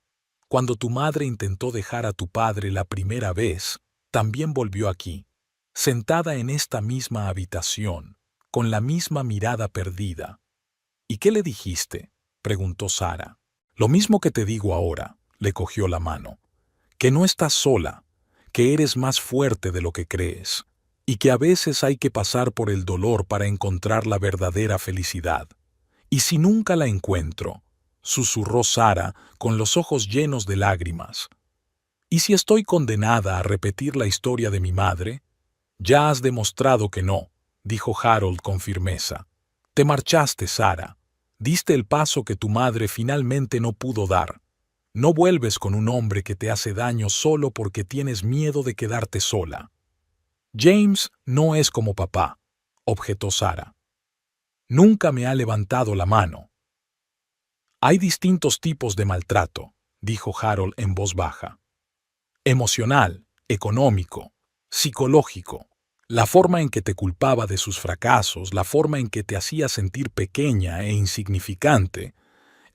«cuando tu madre intentó dejar a tu padre la primera vez, también volvió aquí, sentada en esta misma habitación, con la misma mirada perdida». «¿Y qué le dijiste?», preguntó Sara. «Lo mismo que te digo ahora», le cogió la mano, «que no estás sola, que eres más fuerte de lo que crees, y que a veces hay que pasar por el dolor para encontrar la verdadera felicidad. Y si nunca la encuentro», susurró Sara con los ojos llenos de lágrimas, «¿y si estoy condenada a repetir la historia de mi madre?». «Ya has demostrado que no», dijo Harold con firmeza. «Te marchaste, Sara. Diste el paso que tu madre finalmente no pudo dar. No vuelves con un hombre que te hace daño solo porque tienes miedo de quedarte sola». «James no es como papá», objetó Sara. «Nunca me ha levantado la mano». «Hay distintos tipos de maltrato», dijo Harold en voz baja. «Emocional, económico, psicológico. La forma en que te culpaba de sus fracasos, la forma en que te hacía sentir pequeña e insignificante,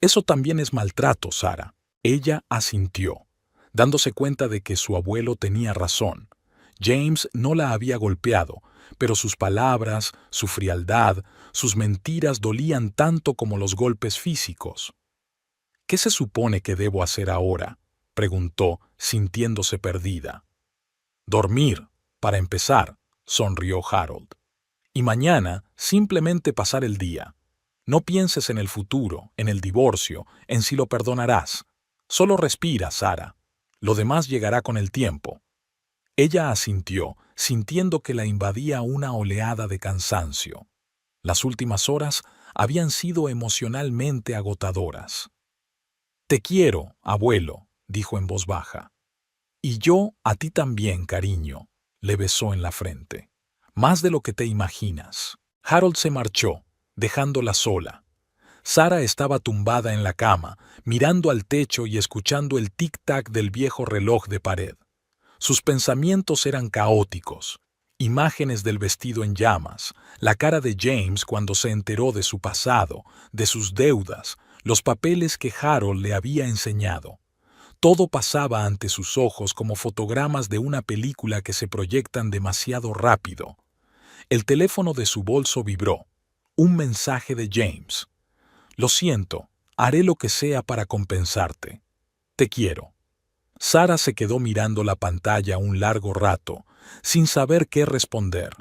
eso también es maltrato, Sara». Ella asintió, dándose cuenta de que su abuelo tenía razón. James no la había golpeado, pero sus palabras, su frialdad, sus mentiras dolían tanto como los golpes físicos. «¿Qué se supone que debo hacer ahora?», preguntó, sintiéndose perdida. «Dormir, para empezar», sonrió Harold. «Y mañana simplemente pasar el día. No pienses en el futuro, en el divorcio, en si lo perdonarás. Solo respira, Sara. Lo demás llegará con el tiempo». Ella asintió, sintiendo que la invadía una oleada de cansancio. Las últimas horas habían sido emocionalmente agotadoras. «Te quiero, abuelo», dijo en voz baja. «Y yo a ti también, cariño», le besó en la frente. «Más de lo que te imaginas». Harold se marchó, dejándola sola. Sara estaba tumbada en la cama, mirando al techo y escuchando el tic-tac del viejo reloj de pared. Sus pensamientos eran caóticos. Imágenes del vestido en llamas, la cara de James cuando se enteró de su pasado, de sus deudas, los papeles que Harold le había enseñado. Todo pasaba ante sus ojos como fotogramas de una película que se proyectan demasiado rápido. El teléfono de su bolso vibró. Un mensaje de James. «Lo siento, haré lo que sea para compensarte. Te quiero». Sara se quedó mirando la pantalla un largo rato, sin saber qué responder.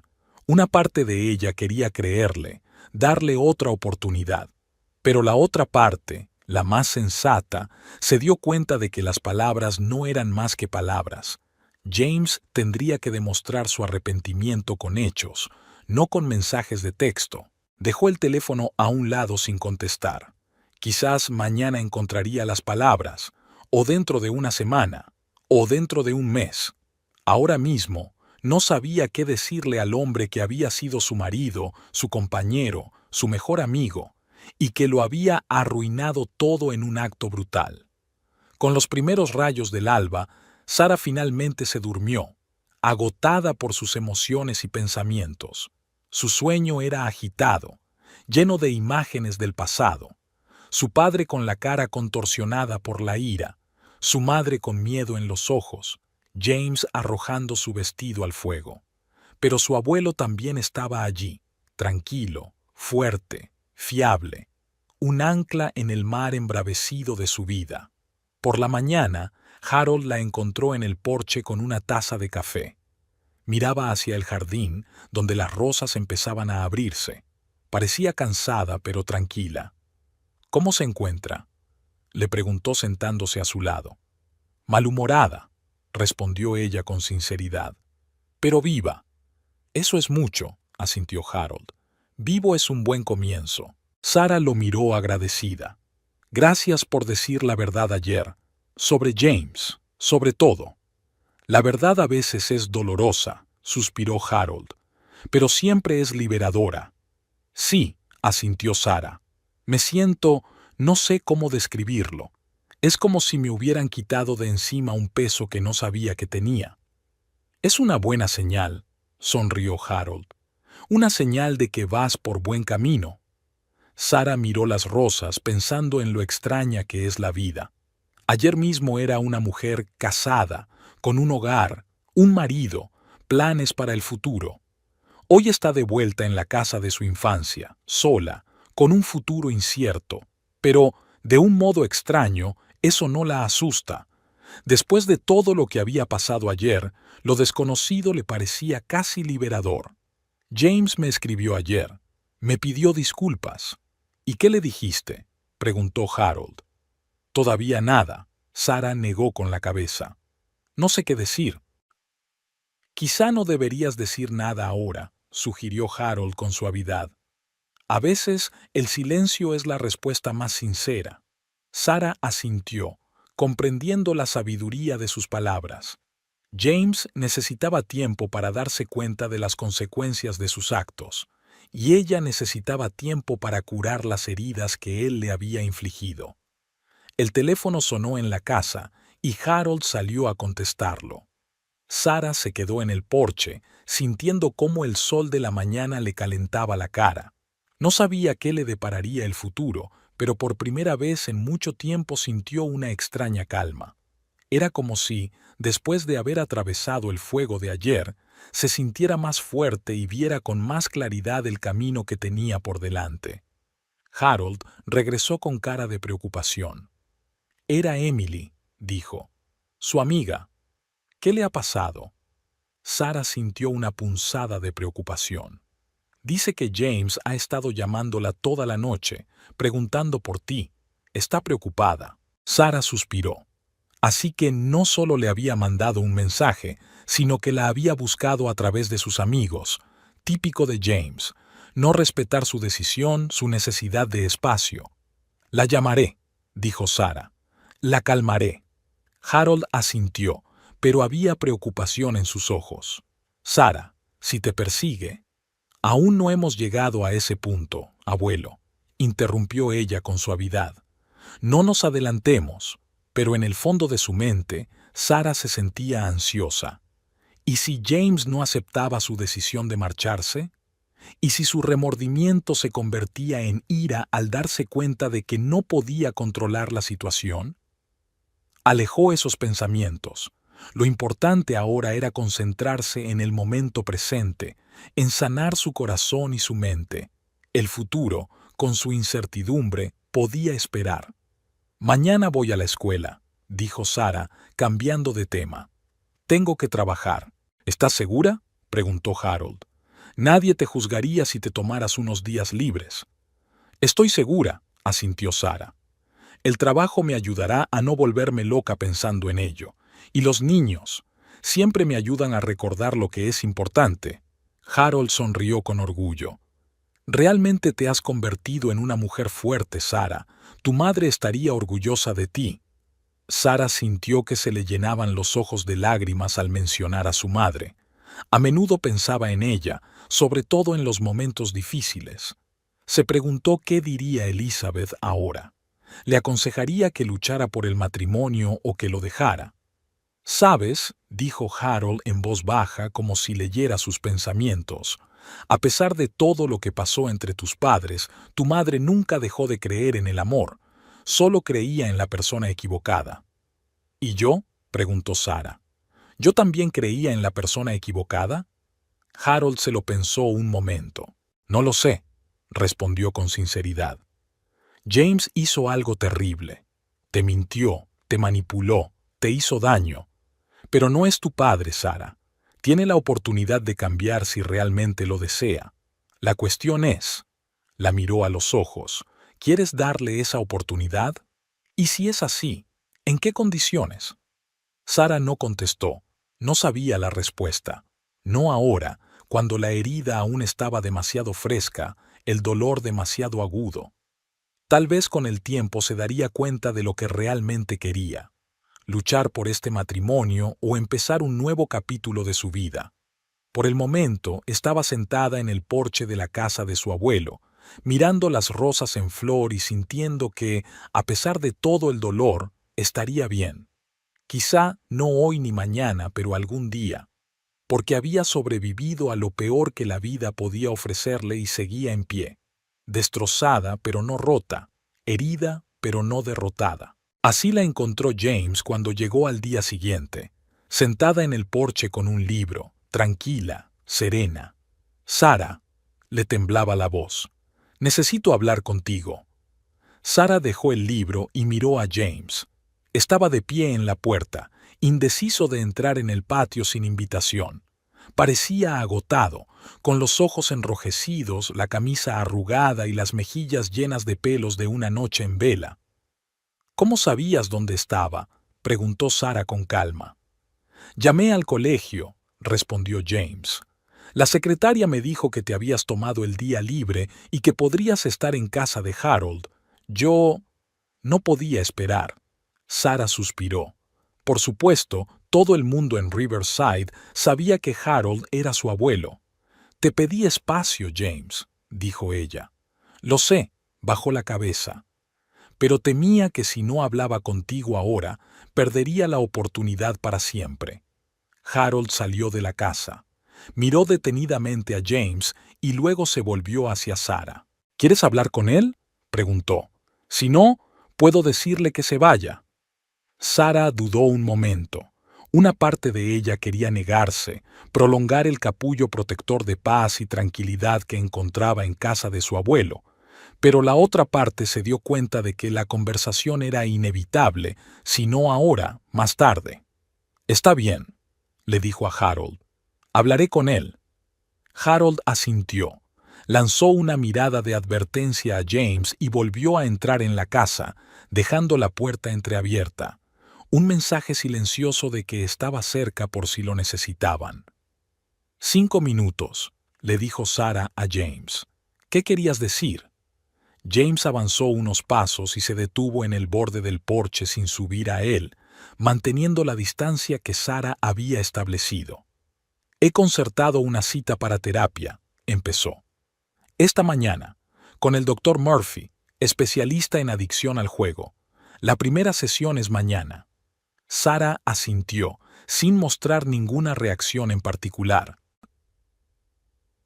Una parte de ella quería creerle, darle otra oportunidad. Pero la otra parte, la más sensata, se dio cuenta de que las palabras no eran más que palabras. James tendría que demostrar su arrepentimiento con hechos, no con mensajes de texto. Dejó el teléfono a un lado sin contestar. Quizás mañana encontraría las palabras, o dentro de una semana, o dentro de un mes. Ahora mismo, no sabía qué decirle al hombre que había sido su marido, su compañero, su mejor amigo, y que lo había arruinado todo en un acto brutal. Con los primeros rayos del alba, Sara finalmente se durmió, agotada por sus emociones y pensamientos. Su sueño era agitado, lleno de imágenes del pasado. Su padre con la cara contorsionada por la ira, su madre con miedo en los ojos, James arrojando su vestido al fuego. Pero su abuelo también estaba allí, tranquilo, fuerte, fiable. un ancla en el mar embravecido de su vida. Por la mañana, Harold la encontró en el porche con una taza de café. Miraba hacia el jardín, donde las rosas empezaban a abrirse. Parecía cansada, pero tranquila. «¿Cómo se encuentra?», le preguntó sentándose a su lado. «Malhumorada», respondió ella con sinceridad. «Pero viva». «Eso es mucho», asintió Harold. «Vivo es un buen comienzo». Sara lo miró agradecida. «Gracias por decir la verdad ayer. Sobre James, sobre todo». «La verdad a veces es dolorosa», suspiró Harold, «pero siempre es liberadora». «Sí», asintió Sara. «Me siento, no sé cómo describirlo. Es como si me hubieran quitado de encima un peso que no sabía que tenía». «Es una buena señal», sonrió Harold. «Una señal de que vas por buen camino». Sara miró las rosas pensando en lo extraña que es la vida. Ayer mismo era una mujer casada, con un hogar, un marido, planes para el futuro. Hoy está de vuelta en la casa de su infancia, sola, con un futuro incierto. Pero, de un modo extraño, eso no la asusta. Después de todo lo que había pasado ayer, lo desconocido le parecía casi liberador. «James me escribió ayer. Me pidió disculpas». «¿Y qué le dijiste?», preguntó Harold. «Todavía nada», Sara negó con la cabeza. «No sé qué decir». «Quizá no deberías decir nada ahora», sugirió Harold con suavidad. «A veces el silencio es la respuesta más sincera». Sara asintió, comprendiendo la sabiduría de sus palabras. James necesitaba tiempo para darse cuenta de las consecuencias de sus actos, y ella necesitaba tiempo para curar las heridas que él le había infligido. El teléfono sonó en la casa y Harold salió a contestarlo. Sara se quedó en el porche, sintiendo cómo el sol de la mañana le calentaba la cara. No sabía qué le depararía el futuro, pero por primera vez en mucho tiempo sintió una extraña calma. Era como si, después de haber atravesado el fuego de ayer, se sintiera más fuerte y viera con más claridad el camino que tenía por delante. Harold regresó con cara de preocupación. «Era Emily», dijo. «Su amiga». «¿Qué le ha pasado?». Sara sintió una punzada de preocupación. «Dice que James ha estado llamándola toda la noche, preguntando por ti. Está preocupada». Sara suspiró. Así que no solo le había mandado un mensaje, sino que la había buscado a través de sus amigos, típico de James, no respetar su decisión, su necesidad de espacio. «La llamaré», dijo Sara. «La calmaré». Harold asintió, pero había preocupación en sus ojos. «Sara, si te persigue». «Aún no hemos llegado a ese punto, abuelo», interrumpió ella con suavidad. «No nos adelantemos». Pero en el fondo de su mente, Sara se sentía ansiosa. ¿Y si James no aceptaba su decisión de marcharse? ¿Y si su remordimiento se convertía en ira al darse cuenta de que no podía controlar la situación? Alejó esos pensamientos. Lo importante ahora era concentrarse en el momento presente, en sanar su corazón y su mente. El futuro, con su incertidumbre, podía esperar. «Mañana voy a la escuela», dijo Sara, cambiando de tema. «Tengo que trabajar». «¿Estás segura?», preguntó Harold. «Nadie te juzgaría si te tomaras unos días libres». «Estoy segura», asintió Sara. «El trabajo me ayudará a no volverme loca pensando en ello. Y los niños siempre me ayudan a recordar lo que es importante». Harold sonrió con orgullo. «Realmente te has convertido en una mujer fuerte, Sara. Tu madre estaría orgullosa de ti». Sara sintió que se le llenaban los ojos de lágrimas al mencionar a su madre. A menudo pensaba en ella, sobre todo en los momentos difíciles. Se preguntó qué diría Elizabeth ahora. ¿Le aconsejaría que luchara por el matrimonio o que lo dejara? «¿Sabes?», dijo Harold en voz baja como si leyera sus pensamientos. «A pesar de todo lo que pasó entre tus padres, tu madre nunca dejó de creer en el amor. Solo creía en la persona equivocada». «¿Y yo?», preguntó Sara. «¿Yo también creía en la persona equivocada?». Harold se lo pensó un momento. «No lo sé», respondió con sinceridad. James hizo algo terrible. Te mintió, te manipuló, te hizo daño. Pero no es tu padre, Sara. Tiene la oportunidad de cambiar si realmente lo desea. La cuestión es, la miró a los ojos, ¿quieres darle esa oportunidad? Y si es así, ¿en qué condiciones? Sara no contestó, no sabía la respuesta. No ahora, cuando la herida aún estaba demasiado fresca, el dolor demasiado agudo. Tal vez con el tiempo se daría cuenta de lo que realmente quería, luchar por este matrimonio o empezar un nuevo capítulo de su vida. Por el momento estaba sentada en el porche de la casa de su abuelo, mirando las rosas en flor y sintiendo que, a pesar de todo el dolor, estaría bien. Quizá no hoy ni mañana, pero algún día, porque había sobrevivido a lo peor que la vida podía ofrecerle y seguía en pie, destrozada pero no rota, herida pero no derrotada. Así la encontró James cuando llegó al día siguiente, sentada en el porche con un libro, tranquila, serena. Sara, le temblaba la voz, necesito hablar contigo. Sara dejó el libro y miró a James. Estaba de pie en la puerta, indeciso de entrar en el patio sin invitación. Parecía agotado, con los ojos enrojecidos, la camisa arrugada y las mejillas llenas de pelos de una noche en vela. ¿Cómo sabías dónde estaba?, preguntó Sara con calma. Llamé al colegio, respondió James. La secretaria me dijo que te habías tomado el día libre y que podrías estar en casa de Harold. Yo no podía esperar. Sara suspiró. Por supuesto, todo el mundo en Riverside sabía que Harold era su abuelo. Te pedí espacio, James, dijo ella. Lo sé, bajó la cabeza. Pero temía que si no hablaba contigo ahora, perdería la oportunidad para siempre. Harold salió de la casa. Miró detenidamente a James y luego se volvió hacia Sara. ¿Quieres hablar con él?, preguntó. Si no, puedo decirle que se vaya. Sara dudó un momento. Una parte de ella quería negarse, prolongar el capullo protector de paz y tranquilidad que encontraba en casa de su abuelo, pero la otra parte se dio cuenta de que la conversación era inevitable, si no ahora, más tarde. Está bien, le dijo a Harold. Hablaré con él. Harold asintió. Lanzó una mirada de advertencia a James y volvió a entrar en la casa, dejando la puerta entreabierta. Un mensaje silencioso de que estaba cerca por si lo necesitaban. 5 minutos, le dijo Sara a James. ¿Qué querías decir? James avanzó unos pasos y se detuvo en el borde del porche sin subir a él, manteniendo la distancia que Sara había establecido. He concertado una cita para terapia, empezó. Esta mañana, con el Dr. Murphy, especialista en adicción al juego. La primera sesión es mañana. Sara asintió, sin mostrar ninguna reacción en particular.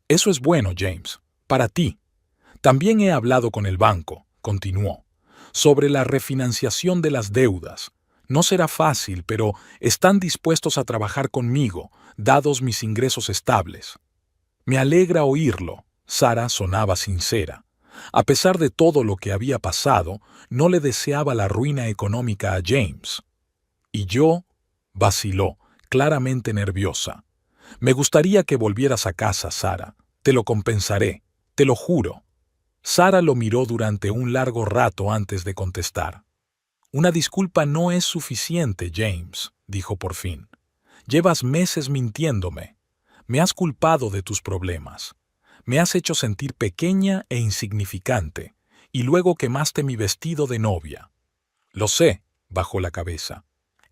Eso es bueno, James, para ti. También he hablado con el banco, continuó, sobre la refinanciación de las deudas. No será fácil, pero están dispuestos a trabajar conmigo, dados mis ingresos estables. Me alegra oírlo. Sara sonaba sincera. A pesar de todo lo que había pasado, no le deseaba la ruina económica a James. Y yo, vaciló, claramente nerviosa. Me gustaría que volvieras a casa, Sara. Te lo compensaré, te lo juro. Sara lo miró durante un largo rato antes de contestar. Una disculpa no es suficiente, James, dijo por fin. Llevas meses mintiéndome. Me has culpado de tus problemas. Me has hecho sentir pequeña e insignificante, y luego quemaste mi vestido de novia. Lo sé, bajó la cabeza.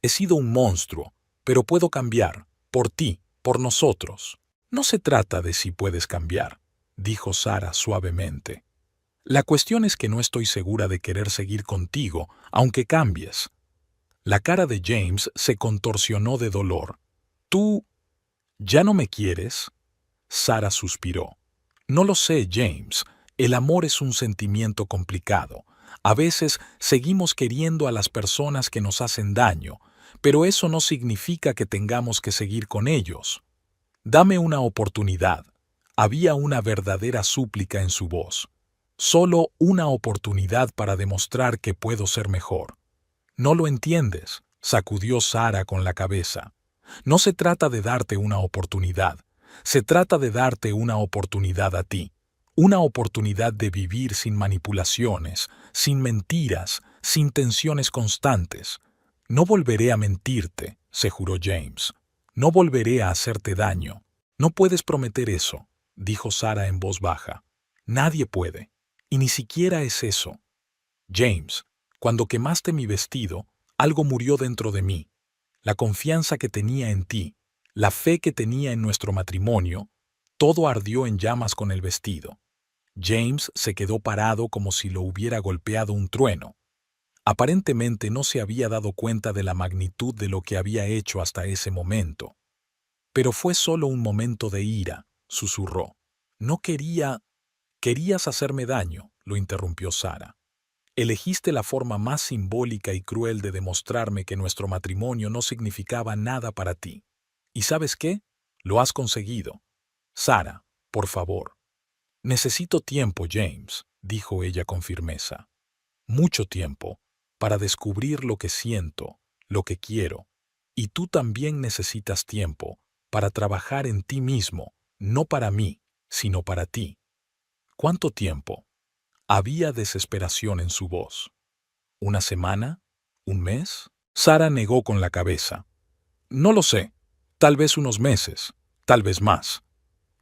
He sido un monstruo, pero puedo cambiar, por ti, por nosotros. No se trata de si puedes cambiar, dijo Sara suavemente. La cuestión es que no estoy segura de querer seguir contigo, aunque cambies. La cara de James se contorsionó de dolor. ¿Tú ya no me quieres? Sara suspiró. No lo sé, James. El amor es un sentimiento complicado. A veces seguimos queriendo a las personas que nos hacen daño, pero eso no significa que tengamos que seguir con ellos. Dame una oportunidad. Había una verdadera súplica en su voz. Solo una oportunidad para demostrar que puedo ser mejor. No lo entiendes, sacudió Sara con la cabeza. No se trata de darte una oportunidad, se trata de darte una oportunidad a ti. Una oportunidad de vivir sin manipulaciones, sin mentiras, sin tensiones constantes. No volveré a mentirte, se juró James. No volveré a hacerte daño. No puedes prometer eso, dijo Sara en voz baja. Nadie puede. Y ni siquiera es eso. James, cuando quemaste mi vestido, algo murió dentro de mí. La confianza que tenía en ti, la fe que tenía en nuestro matrimonio, todo ardió en llamas con el vestido. James se quedó parado como si lo hubiera golpeado un trueno. Aparentemente no se había dado cuenta de la magnitud de lo que había hecho hasta ese momento. Pero fue solo un momento de ira, susurró. No quería... Querías hacerme daño, lo interrumpió Sara. Elegiste la forma más simbólica y cruel de demostrarme que nuestro matrimonio no significaba nada para ti. ¿Y sabes qué? Lo has conseguido. Sara, por favor. Necesito tiempo, James, dijo ella con firmeza. Mucho tiempo, para descubrir lo que siento, lo que quiero. Y tú también necesitas tiempo para trabajar en ti mismo, no para mí, sino para ti. ¿Cuánto tiempo? Había desesperación en su voz. ¿Una semana? ¿Un mes? Sara negó con la cabeza. No lo sé. Tal vez unos meses, tal vez más.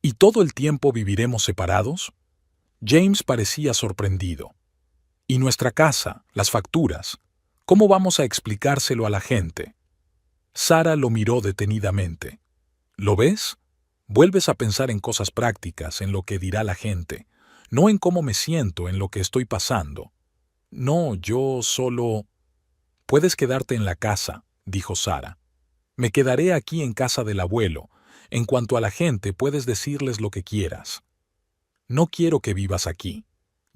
¿Y todo el tiempo viviremos separados? James parecía sorprendido. ¿Y nuestra casa, las facturas? ¿Cómo vamos a explicárselo a la gente? Sara lo miró detenidamente. ¿Lo ves? Vuelves a pensar en cosas prácticas, en lo que dirá la gente, no en cómo me siento, en lo que estoy pasando. No, yo solo... Puedes quedarte en la casa, dijo Sara. Me quedaré aquí en casa del abuelo. En cuanto a la gente, puedes decirles lo que quieras. No quiero que vivas aquí.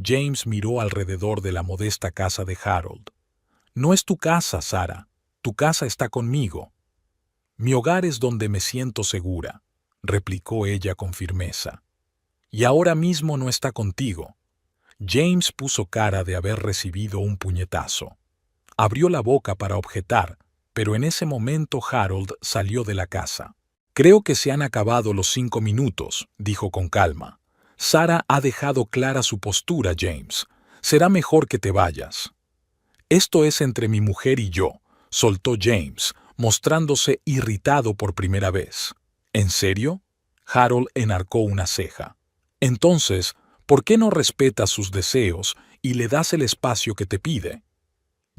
James miró alrededor de la modesta casa de Harold. No es tu casa, Sara. Tu casa está conmigo. Mi hogar es donde me siento segura, replicó ella con firmeza. Y ahora mismo no está contigo. James puso cara de haber recibido un puñetazo. Abrió la boca para objetar, pero en ese momento Harold salió de la casa. Creo que se han acabado los 5 minutos, dijo con calma. Sara ha dejado clara su postura, James. Será mejor que te vayas. Esto es entre mi mujer y yo, soltó James, mostrándose irritado por primera vez. ¿En serio? Harold enarcó una ceja. Entonces, ¿por qué no respetas sus deseos y le das el espacio que te pide?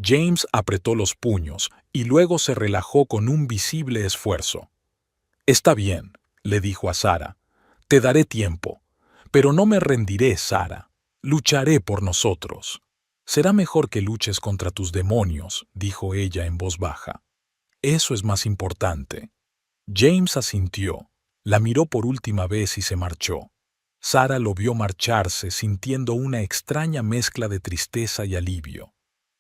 James apretó los puños y luego se relajó con un visible esfuerzo. Está bien, le dijo a Sara. Te daré tiempo. Pero no me rendiré, Sara. Lucharé por nosotros. Será mejor que luches contra tus demonios, dijo ella en voz baja. Eso es más importante. James asintió, la miró por última vez y se marchó. Sara lo vio marcharse sintiendo una extraña mezcla de tristeza y alivio.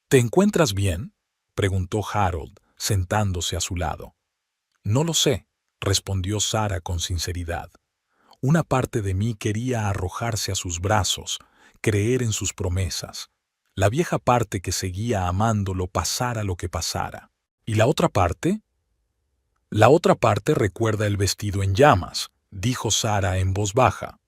¿Te encuentras bien?, preguntó Harold, sentándose a su lado. No lo sé, respondió Sara con sinceridad. Una parte de mí quería arrojarse a sus brazos, creer en sus promesas. La vieja parte que seguía amándolo pasara lo que pasara. ¿Y la otra parte? La otra parte recuerda el vestido en llamas, dijo Sara en voz baja.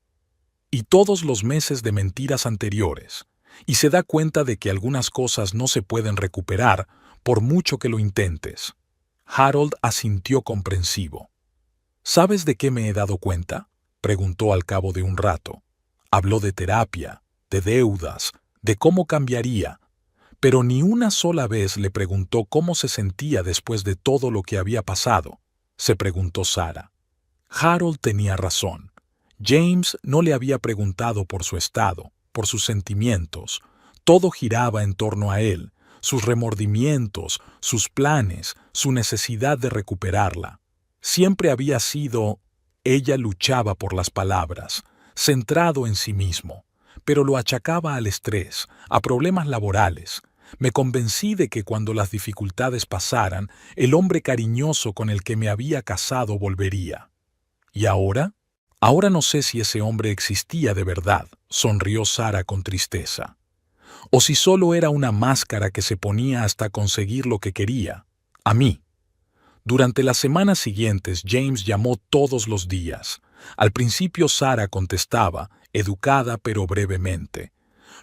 Y todos los meses de mentiras anteriores, y se da cuenta de que algunas cosas no se pueden recuperar por mucho que lo intentes. Harold asintió comprensivo. ¿Sabes de qué me he dado cuenta?, preguntó al cabo de un rato. Habló de terapia, de deudas, de cómo cambiaría, pero ni una sola vez le preguntó cómo se sentía después de todo lo que había pasado, se preguntó Sara. Harold tenía razón. James no le había preguntado por su estado, por sus sentimientos. Todo giraba en torno a él, sus remordimientos, sus planes, su necesidad de recuperarla. Siempre había sido... Ella luchaba por las palabras, centrado en sí mismo, pero lo achacaba al estrés, a problemas laborales. Me convencí de que cuando las dificultades pasaran, el hombre cariñoso con el que me había casado volvería. ¿Y ahora? Ahora no sé si ese hombre existía de verdad, sonrió Sara con tristeza, o si solo era una máscara que se ponía hasta conseguir lo que quería, a mí. Durante las semanas siguientes, James llamó todos los días. Al principio Sara contestaba, educada pero brevemente.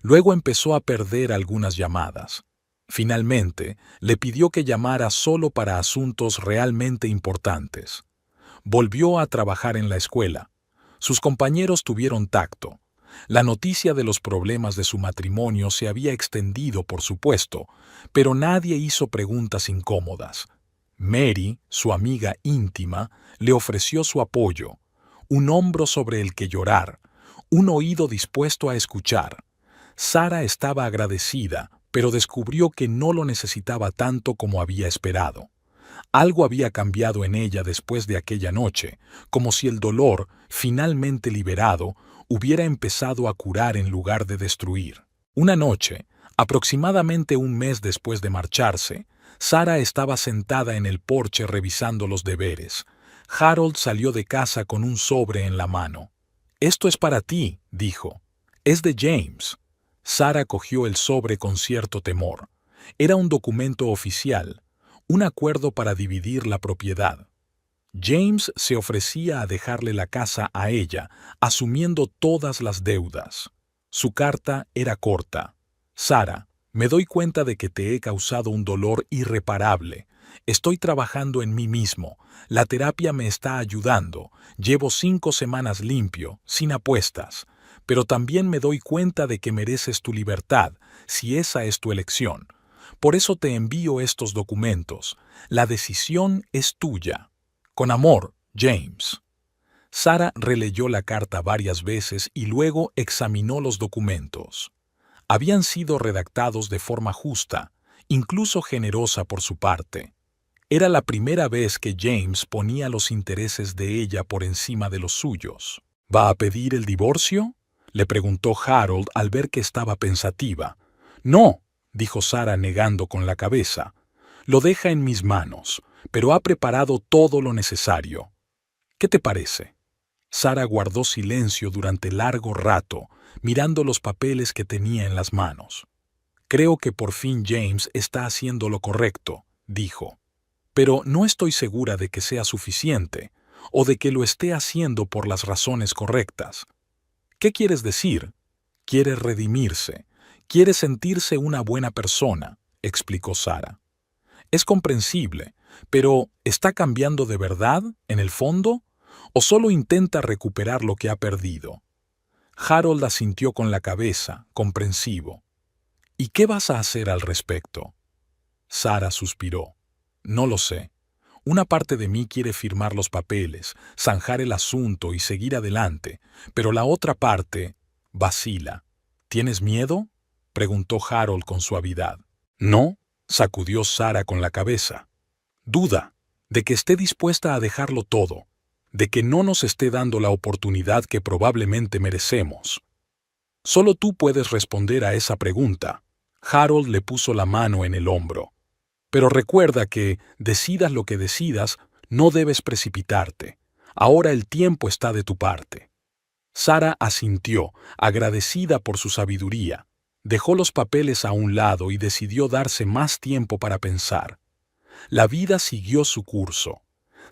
Luego empezó a perder algunas llamadas. Finalmente, le pidió que llamara solo para asuntos realmente importantes. Volvió a trabajar en la escuela. Sus compañeros tuvieron tacto. La noticia de los problemas de su matrimonio se había extendido, por supuesto, pero nadie hizo preguntas incómodas. Mary, su amiga íntima, le ofreció su apoyo, un hombro sobre el que llorar, un oído dispuesto a escuchar. Sara estaba agradecida, pero descubrió que no lo necesitaba tanto como había esperado. Algo había cambiado en ella después de aquella noche, como si el dolor, finalmente liberado, hubiera empezado a curar en lugar de destruir. Una noche, aproximadamente un mes después de marcharse, Sara estaba sentada en el porche revisando los deberes. Harold salió de casa con un sobre en la mano. «Esto es para ti», dijo. «Es de James». Sara cogió el sobre con cierto temor. Era un documento oficial, un acuerdo para dividir la propiedad. James se ofrecía a dejarle la casa a ella, asumiendo todas las deudas. Su carta era corta. «Sara, me doy cuenta de que te he causado un dolor irreparable. Estoy trabajando en mí mismo. La terapia me está ayudando. Llevo 5 semanas limpio, sin apuestas. Pero también me doy cuenta de que mereces tu libertad, si esa es tu elección. Por eso te envío estos documentos. La decisión es tuya. Con amor, James». Sara releyó la carta varias veces y luego examinó los documentos. Habían sido redactados de forma justa, incluso generosa por su parte. Era la primera vez que James ponía los intereses de ella por encima de los suyos. «¿Va a pedir el divorcio?», le preguntó Harold al ver que estaba pensativa. «No», dijo Sara negando con la cabeza. «Lo deja en mis manos, pero ha preparado todo lo necesario. ¿Qué te parece?». Sara guardó silencio durante largo rato, mirando los papeles que tenía en las manos. «Creo que por fin James está haciendo lo correcto», dijo. «Pero no estoy segura de que sea suficiente, o de que lo esté haciendo por las razones correctas». «¿Qué quieres decir?». «Quiere redimirse, quiere sentirse una buena persona», explicó Sara. «Es comprensible, pero ¿está cambiando de verdad, en el fondo? ¿O solo intenta recuperar lo que ha perdido?». Harold asintió con la cabeza, comprensivo. «¿Y qué vas a hacer al respecto?». Sara suspiró. «No lo sé. Una parte de mí quiere firmar los papeles, zanjar el asunto y seguir adelante, pero la otra parte vacila». «¿Tienes miedo?», preguntó Harold con suavidad. «No», sacudió Sara con la cabeza. «Duda de que esté dispuesta a dejarlo todo, de que no nos esté dando la oportunidad que probablemente merecemos». «Solo tú puedes responder a esa pregunta». Harold le puso la mano en el hombro. «Pero recuerda que, decidas lo que decidas, no debes precipitarte. Ahora el tiempo está de tu parte». Sara asintió, agradecida por su sabiduría. Dejó los papeles a un lado y decidió darse más tiempo para pensar. La vida siguió su curso.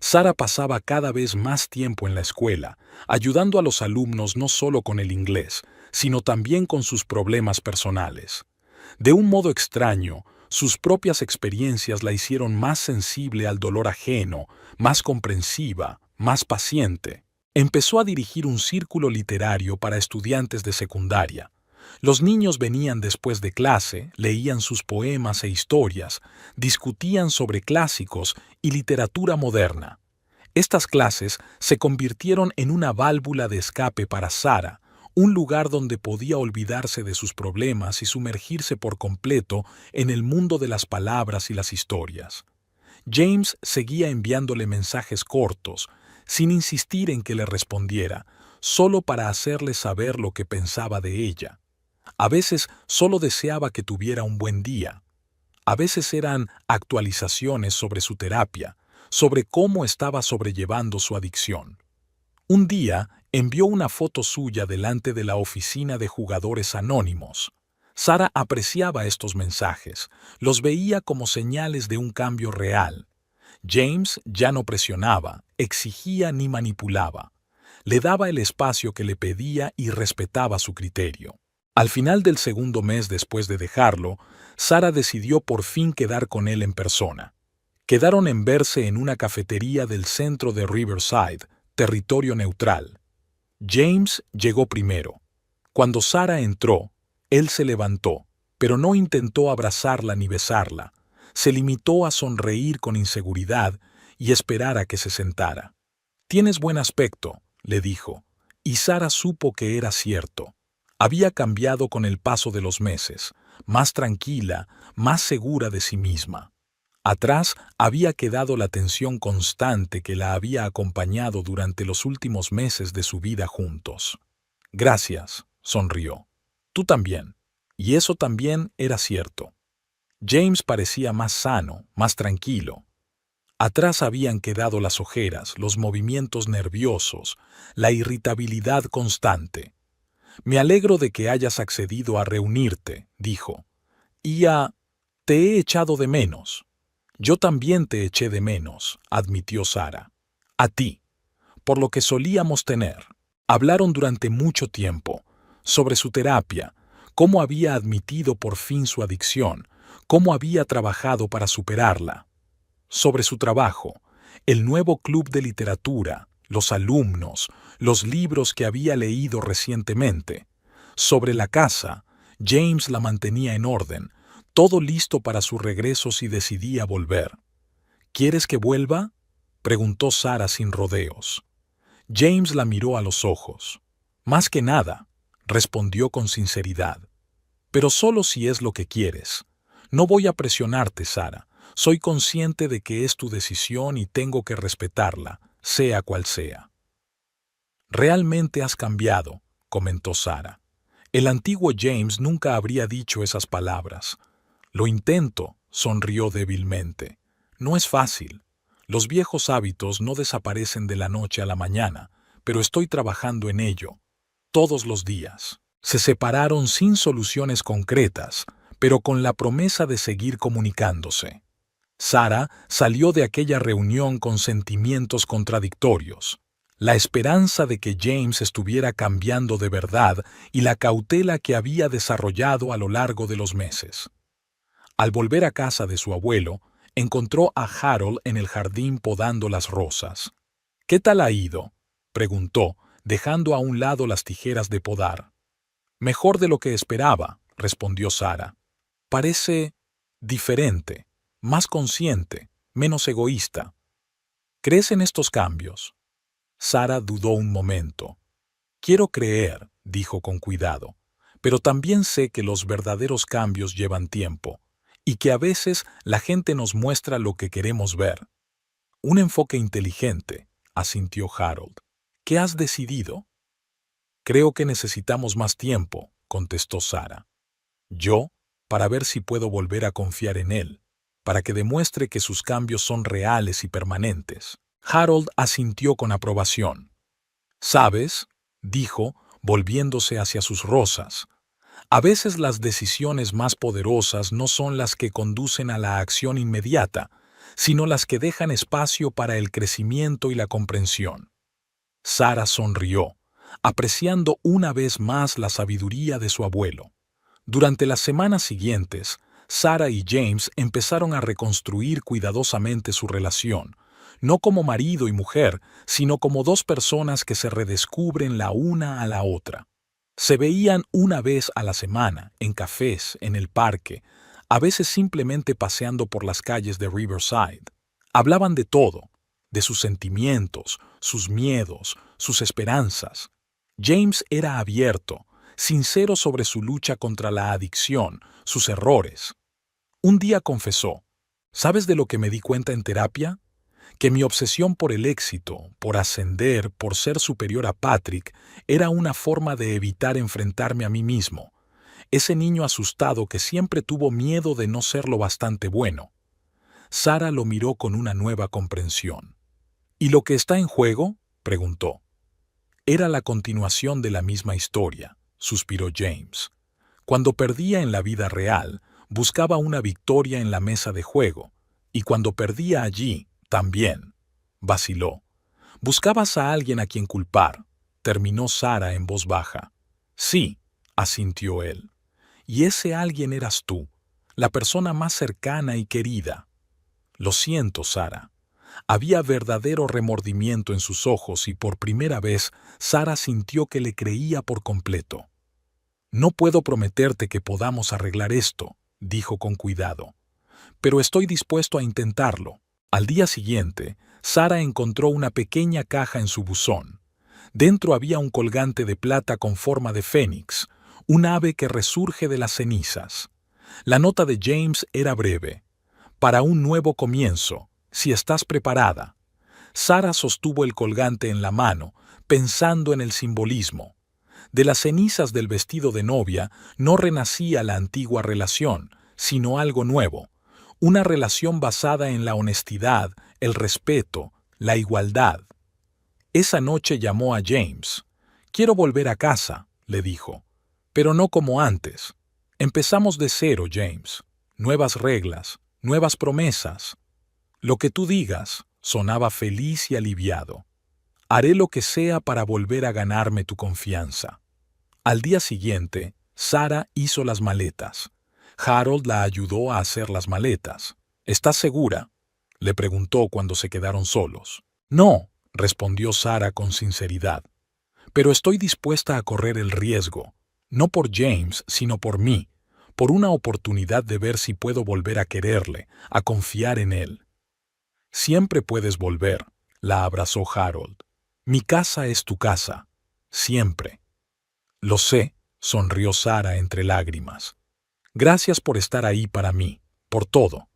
Sara pasaba cada vez más tiempo en la escuela, ayudando a los alumnos no solo con el inglés, sino también con sus problemas personales. De un modo extraño, sus propias experiencias la hicieron más sensible al dolor ajeno, más comprensiva, más paciente. Empezó a dirigir un círculo literario para estudiantes de secundaria. Los niños venían después de clase, leían sus poemas e historias, discutían sobre clásicos y literatura moderna. Estas clases se convirtieron en una válvula de escape para Sara, un lugar donde podía olvidarse de sus problemas y sumergirse por completo en el mundo de las palabras y las historias. James seguía enviándole mensajes cortos, sin insistir en que le respondiera, solo para hacerle saber lo que pensaba de ella. A veces solo deseaba que tuviera un buen día. A veces eran actualizaciones sobre su terapia, sobre cómo estaba sobrellevando su adicción. Un día Envió una foto suya delante de la oficina de jugadores anónimos. Sara apreciaba estos mensajes, los veía como señales de un cambio real. James ya no presionaba, exigía ni manipulaba. Le daba el espacio que le pedía y respetaba su criterio. Al final del segundo mes después de dejarlo, Sara decidió por fin quedar con él en persona. Quedaron en verse en una cafetería del centro de Riverside, territorio neutral. James llegó primero. Cuando Sara entró, él se levantó, pero no intentó abrazarla ni besarla. Se limitó a sonreír con inseguridad y esperar a que se sentara. «Tienes buen aspecto», le dijo, y Sara supo que era cierto. Había cambiado con el paso de los meses, más tranquila, más segura de sí misma. Atrás había quedado la tensión constante que la había acompañado durante los últimos meses de su vida juntos. «Gracias», sonrió. «Tú también». Y eso también era cierto. James parecía más sano, más tranquilo. Atrás habían quedado las ojeras, los movimientos nerviosos, la irritabilidad constante. «Me alegro de que hayas accedido a reunirte», dijo. «Te he echado de menos». «Yo también te eché de menos», admitió Sara. «A ti, por lo que solíamos tener». Hablaron durante mucho tiempo, sobre su terapia, cómo había admitido por fin su adicción, cómo había trabajado para superarla. Sobre su trabajo, el nuevo club de literatura, los alumnos, los libros que había leído recientemente. Sobre la casa, James la mantenía en orden, todo listo para su regreso si decidía volver. «¿Quieres que vuelva?», preguntó Sara sin rodeos. James la miró a los ojos. «Más que nada», respondió con sinceridad. «Pero solo si es lo que quieres. No voy a presionarte, Sara. Soy consciente de que es tu decisión y tengo que respetarla, sea cual sea». «Realmente has cambiado», comentó Sara. El antiguo James nunca habría dicho esas palabras. «Lo intento», sonrió débilmente. «No es fácil. Los viejos hábitos no desaparecen de la noche a la mañana, pero estoy trabajando en ello, todos los días». Se separaron sin soluciones concretas, pero con la promesa de seguir comunicándose. Sara salió de aquella reunión con sentimientos contradictorios. La esperanza de que James estuviera cambiando de verdad y la cautela que había desarrollado a lo largo de los meses. Al volver a casa de su abuelo, encontró a Harold en el jardín podando las rosas. «¿Qué tal ha ido?», preguntó, dejando a un lado las tijeras de podar. «Mejor de lo que esperaba», respondió Sara. «Parece diferente, más consciente, menos egoísta». «¿Crees en estos cambios?». Sara dudó un momento. «Quiero creer», dijo con cuidado, «pero también sé que los verdaderos cambios llevan tiempo, y que a veces la gente nos muestra lo que queremos ver». «Un enfoque inteligente», asintió Harold. «¿Qué has decidido?». «Creo que necesitamos más tiempo», contestó Sara. «Yo, para ver si puedo volver a confiar en él, para que demuestre que sus cambios son reales y permanentes». Harold asintió con aprobación. «¿Sabes?», dijo, volviéndose hacia sus rosas. «A veces las decisiones más poderosas no son las que conducen a la acción inmediata, sino las que dejan espacio para el crecimiento y la comprensión». Sara sonrió, apreciando una vez más la sabiduría de su abuelo. Durante las semanas siguientes, Sara y James empezaron a reconstruir cuidadosamente su relación, no como marido y mujer, sino como dos personas que se redescubren la una a la otra. Se veían una vez a la semana, en cafés, en el parque, a veces simplemente paseando por las calles de Riverside. Hablaban de todo, de sus sentimientos, sus miedos, sus esperanzas. James era abierto, sincero sobre su lucha contra la adicción, sus errores. Un día confesó: «¿Sabes de lo que me di cuenta en terapia? Que mi obsesión por el éxito, por ascender, por ser superior a Patrick, era una forma de evitar enfrentarme a mí mismo, ese niño asustado que siempre tuvo miedo de no ser lo bastante bueno». Sara lo miró con una nueva comprensión. «¿Y lo que está en juego?», preguntó. Era la continuación de la misma historia, suspiró James. Cuando perdía en la vida real, buscaba una victoria en la mesa de juego, y cuando perdía allí, también. Vaciló. Buscabas a alguien a quien culpar, terminó Sara en voz baja. Sí, asintió él. Y ese alguien eras tú, la persona más cercana y querida. Lo siento, Sara. Había verdadero remordimiento en sus ojos y por primera vez Sara sintió que le creía por completo. No puedo prometerte que podamos arreglar esto, dijo con cuidado, pero estoy dispuesto a intentarlo. Al día siguiente, Sara encontró una pequeña caja en su buzón. Dentro había un colgante de plata con forma de fénix, un ave que resurge de las cenizas. La nota de James era breve. Para un nuevo comienzo, si estás preparada. Sara sostuvo el colgante en la mano, pensando en el simbolismo. De las cenizas del vestido de novia no renacía la antigua relación, sino algo nuevo. Una relación basada en la honestidad, el respeto, la igualdad. Esa noche llamó a James. «Quiero volver a casa», le dijo. «Pero no como antes. Empezamos de cero, James. Nuevas reglas, nuevas promesas». «Lo que tú digas», sonaba feliz y aliviado. «Haré lo que sea para volver a ganarme tu confianza». Al día siguiente, Sara hizo las maletas. Harold la ayudó a hacer las maletas. «¿Estás segura?», le preguntó cuando se quedaron solos. «No», respondió Sara con sinceridad. «Pero estoy dispuesta a correr el riesgo, no por James, sino por mí, por una oportunidad de ver si puedo volver a quererle, a confiar en él». «Siempre puedes volver», la abrazó Harold. «Mi casa es tu casa, siempre». «Lo sé», sonrió Sara entre lágrimas. «Gracias por estar ahí para mí, por todo».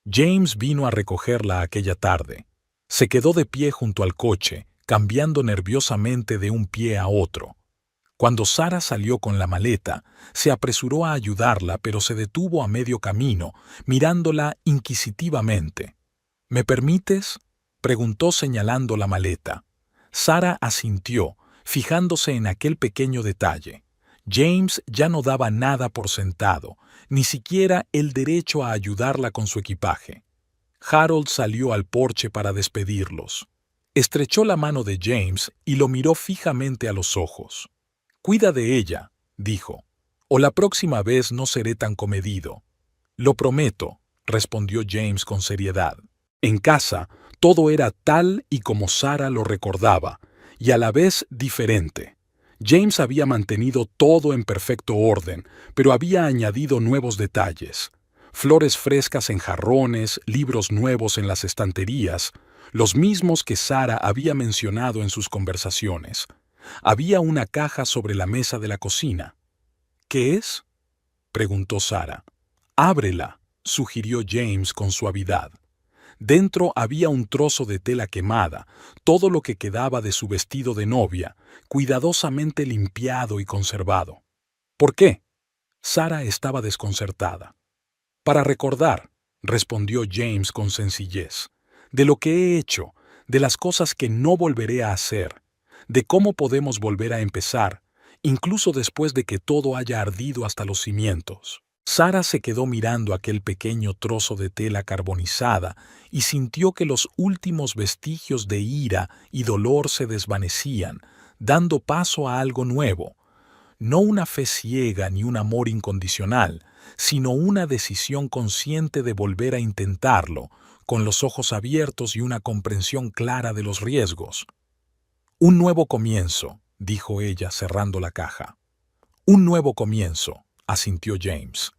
James vino a recogerla aquella tarde. Se quedó de pie junto al coche, cambiando nerviosamente de un pie a otro. Cuando Sara salió con la maleta, se apresuró a ayudarla, pero se detuvo a medio camino, mirándola inquisitivamente. «¿Me permites?», preguntó señalando la maleta. Sara asintió, fijándose en aquel pequeño detalle. James ya no daba nada por sentado, ni siquiera el derecho a ayudarla con su equipaje. Harold salió al porche para despedirlos. Estrechó la mano de James y lo miró fijamente a los ojos. «Cuida de ella», dijo, «o la próxima vez no seré tan comedido». «Lo prometo», respondió James con seriedad. En casa, todo era tal y como Sara lo recordaba, y a la vez diferente. James había mantenido todo en perfecto orden, pero había añadido nuevos detalles. Flores frescas en jarrones, libros nuevos en las estanterías, los mismos que Sara había mencionado en sus conversaciones. Había una caja sobre la mesa de la cocina. «¿Qué es?», preguntó Sara. «Ábrela», sugirió James con suavidad. Dentro había un trozo de tela quemada, todo lo que quedaba de su vestido de novia, cuidadosamente limpiado y conservado. «¿Por qué?». Sara estaba desconcertada. «Para recordar», respondió James con sencillez, «de lo que he hecho, de las cosas que no volveré a hacer, de cómo podemos volver a empezar, incluso después de que todo haya ardido hasta los cimientos». Sara se quedó mirando aquel pequeño trozo de tela carbonizada y sintió que los últimos vestigios de ira y dolor se desvanecían, dando paso a algo nuevo. No una fe ciega ni un amor incondicional, sino una decisión consciente de volver a intentarlo, con los ojos abiertos y una comprensión clara de los riesgos. «Un nuevo comienzo», dijo ella cerrando la caja. «Un nuevo comienzo», asintió James.